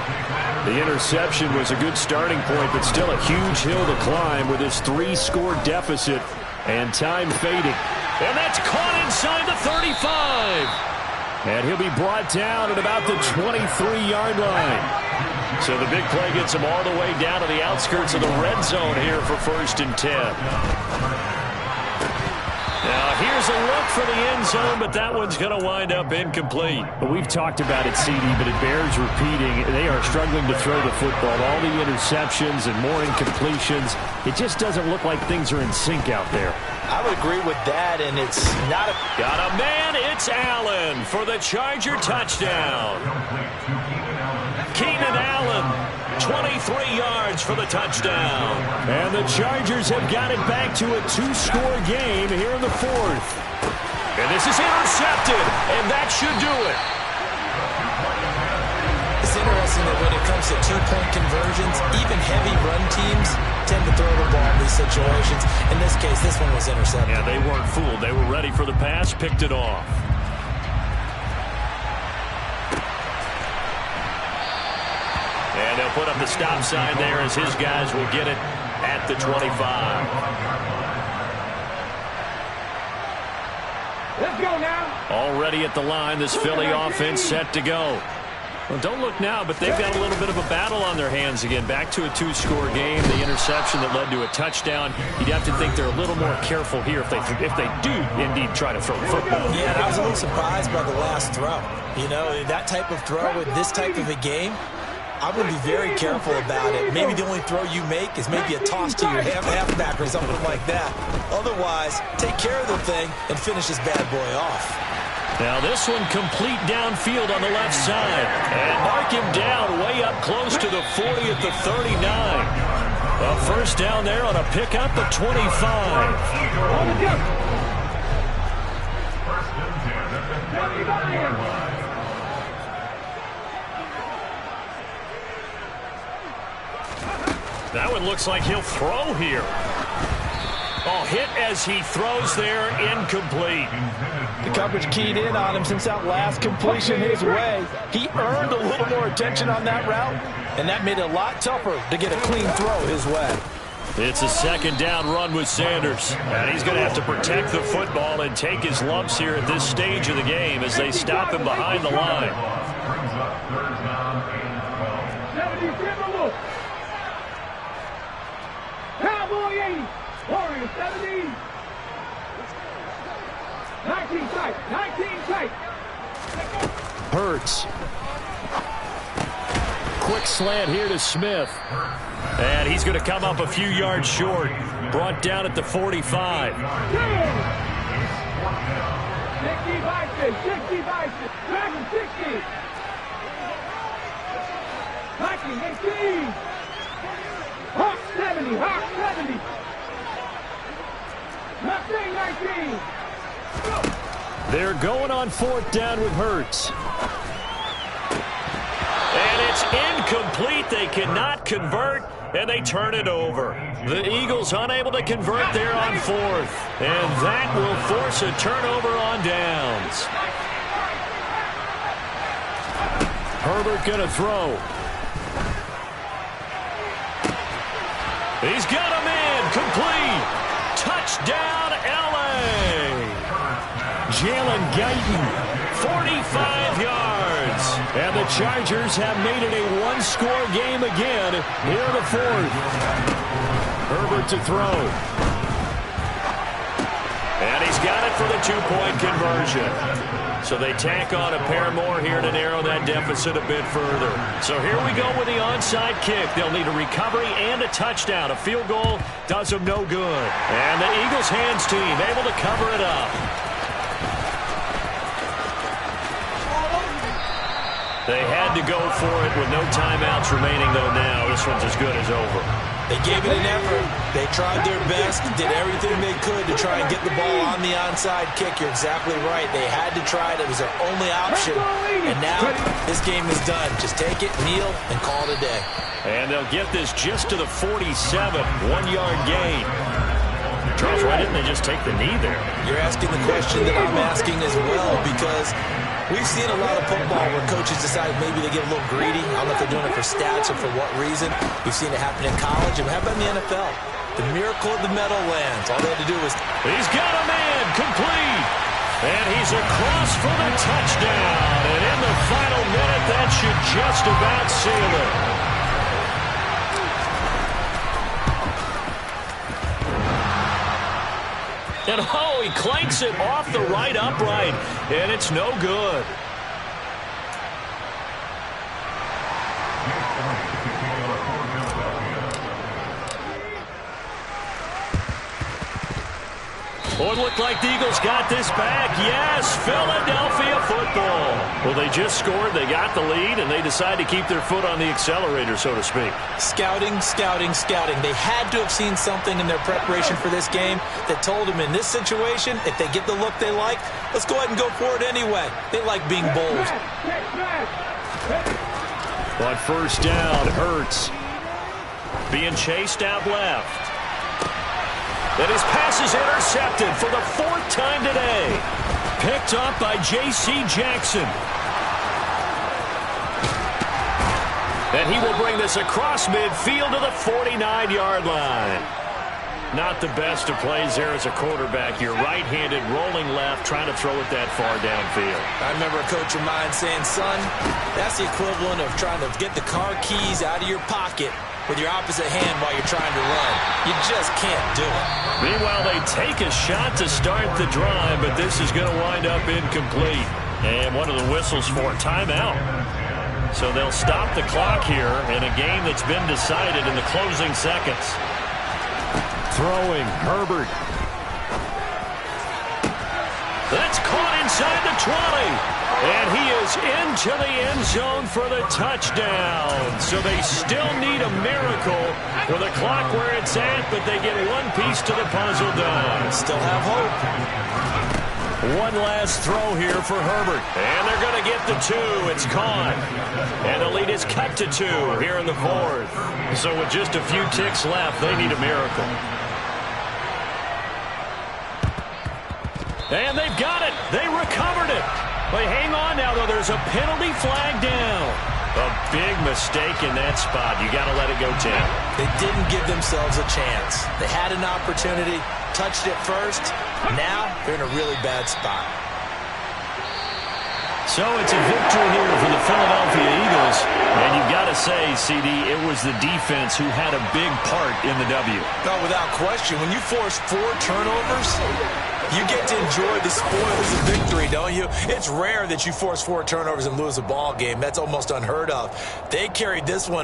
The interception was a good starting point, but still a huge hill to climb with this 3-score deficit and time fading. And that's caught inside the 35. And he'll be brought down at about the 23-yard line. So the big play gets him all the way down to the outskirts of the red zone here for 1st and 10. Now, here's a look for the end zone, but that one's going to wind up incomplete. Well, we've talked about it, CD, but it bears repeating. They are struggling to throw the football. All the interceptions and more incompletions. It just doesn't look like things are in sync out there. I would agree with that, and it's not a... Got a man, it's Allen for the Charger touchdown. Keenan Allen, 23 yards for the touchdown. And the Chargers have got it back to a 2-score game here in the 4th. And this is intercepted, and that should do it. It's interesting that when it comes to 2-point conversions, even heavy run teams tend to throw the ball in these situations. In this case, this one was intercepted. Yeah, they weren't fooled. They were ready for the pass, picked it off. And they'll put up the stop sign there as his guys will get it at the 25. Let's go now. Already at the line, this Philly offense set to go. Well, don't look now, but they've got a little bit of a battle on their hands again. Back to a 2-score game. The interception that led to a touchdown. You'd have to think they're a little more careful here if they do indeed try to throw the football. Yeah, I was a little surprised by the last throw. You know, that type of throw in this type of a game, I'm going to be very careful about it. Maybe the only throw you make is maybe a toss to your halfback or something like that. Otherwise, take care of the thing and finish this bad boy off. Now this one complete downfield on the left side. And mark him down way up close to the 40 at the 39. A first down there on a pickup at 25. On the jump. That one looks like he'll throw here. Oh, hit as he throws there, incomplete. The coverage keyed in on him since that last completion his way. He earned a little more attention on that route, and that made it a lot tougher to get a clean throw his way. It's a 2nd down run with Sanders. And he's going to have to protect the football and take his lumps here at this stage of the game as they stop him behind the line. 70, Cowboy 80, Warriors 70. 19 tight, 19 tight. Hurts. Quick slant here to Smith. And he's going to come up a few yards short. Brought down at the 45. 60 Vices, 60 Vices, Dragon 60. Viking 18. Hawk 70, Hawk 70. Mustang 19. They're going on 4th down with Hurts. And it's incomplete. They cannot convert, and they turn it over. The Eagles unable to convert there on 4th. And that will force a turnover on downs. Herbert going to throw. He's got him in. Complete. Touchdown, L.A. Jalen Guyton, 45 yards. And the Chargers have made it a 1-score game again here in the 4th. Herbert to throw. And he's got it for the 2-point conversion. So they tack on a pair more here to narrow that deficit a bit further. So here we go with the onside kick. They'll need a recovery and a touchdown. A field goal does them no good. And the Eagles hands team able to cover it up. They had to go for it with no timeouts remaining, though now. This one's as good as over. They gave it an effort. They tried their best, did everything they could to try and get the ball on the onside kick. You're exactly right. They had to try it. It was their only option. And now this game is done. Just take it, kneel, and call it a day. And they'll get this just to the 47, 1-yard gain. Charles, why didn't they just take the knee there? You're asking the question that I'm asking as well, because we've seen a lot of football where coaches decide maybe they get a little greedy. I don't know if they're doing it for stats or for what reason. We've seen it happen in college, and how about in the NFL? The miracle of the Meadowlands. All they had to do was... He's got a man, complete. And he's across for the touchdown. And in the final minute, that should just about seal it. And oh, he clanks it off the right upright, and it's no good. Oh, it looked like the Eagles got this back. Yes, Philadelphia football. Well, they just scored, they got the lead, and they decide to keep their foot on the accelerator, so to speak. Scouting, scouting, scouting. They had to have seen something in their preparation for this game that told them in this situation, if they get the look they like, let's go ahead and go for it anyway. They like being bold. On first down, Hurts being chased out left. And his pass is intercepted for the 4th time today. Picked up by J.C. Jackson. And he will bring this across midfield to the 49-yard line. Not the best of plays there as a quarterback. You're right-handed, rolling left, trying to throw it that far downfield. I remember a coach of mine saying, son, that's the equivalent of trying to get the car keys out of your pocket with your opposite hand while you're trying to run. You just can't do it. Meanwhile, they take a shot to start the drive, but this is going to wind up incomplete. And one of the whistles for a timeout. So they'll stop the clock here in a game that's been decided in the closing seconds. Throwing, Herbert. That's caught inside the 20. And he is into the end zone for the touchdown. So they still need a miracle with the clock where it's at, but they get one piece to the puzzle done. Still have hope. One last throw here for Herbert. And they're going to get the 2. It's caught. And the lead is cut to 2 here in the 4th. So with just a few ticks left, they need a miracle. And they've got it. They recovered it. But hang on now, though. There's a penalty flag down. A big mistake in that spot. You got to let it go, Tim. They didn't give themselves a chance. They had an opportunity, touched it first. Now they're in a really bad spot. So it's a victory here for the Philadelphia Eagles. And you've got to say, CD, it was the defense who had a big part in the W. No, without question. When you force 4 turnovers, you get to enjoy the spoils of victory, don't you? It's rare that you force 4 turnovers and lose a ball game. That's almost unheard of. They carried this one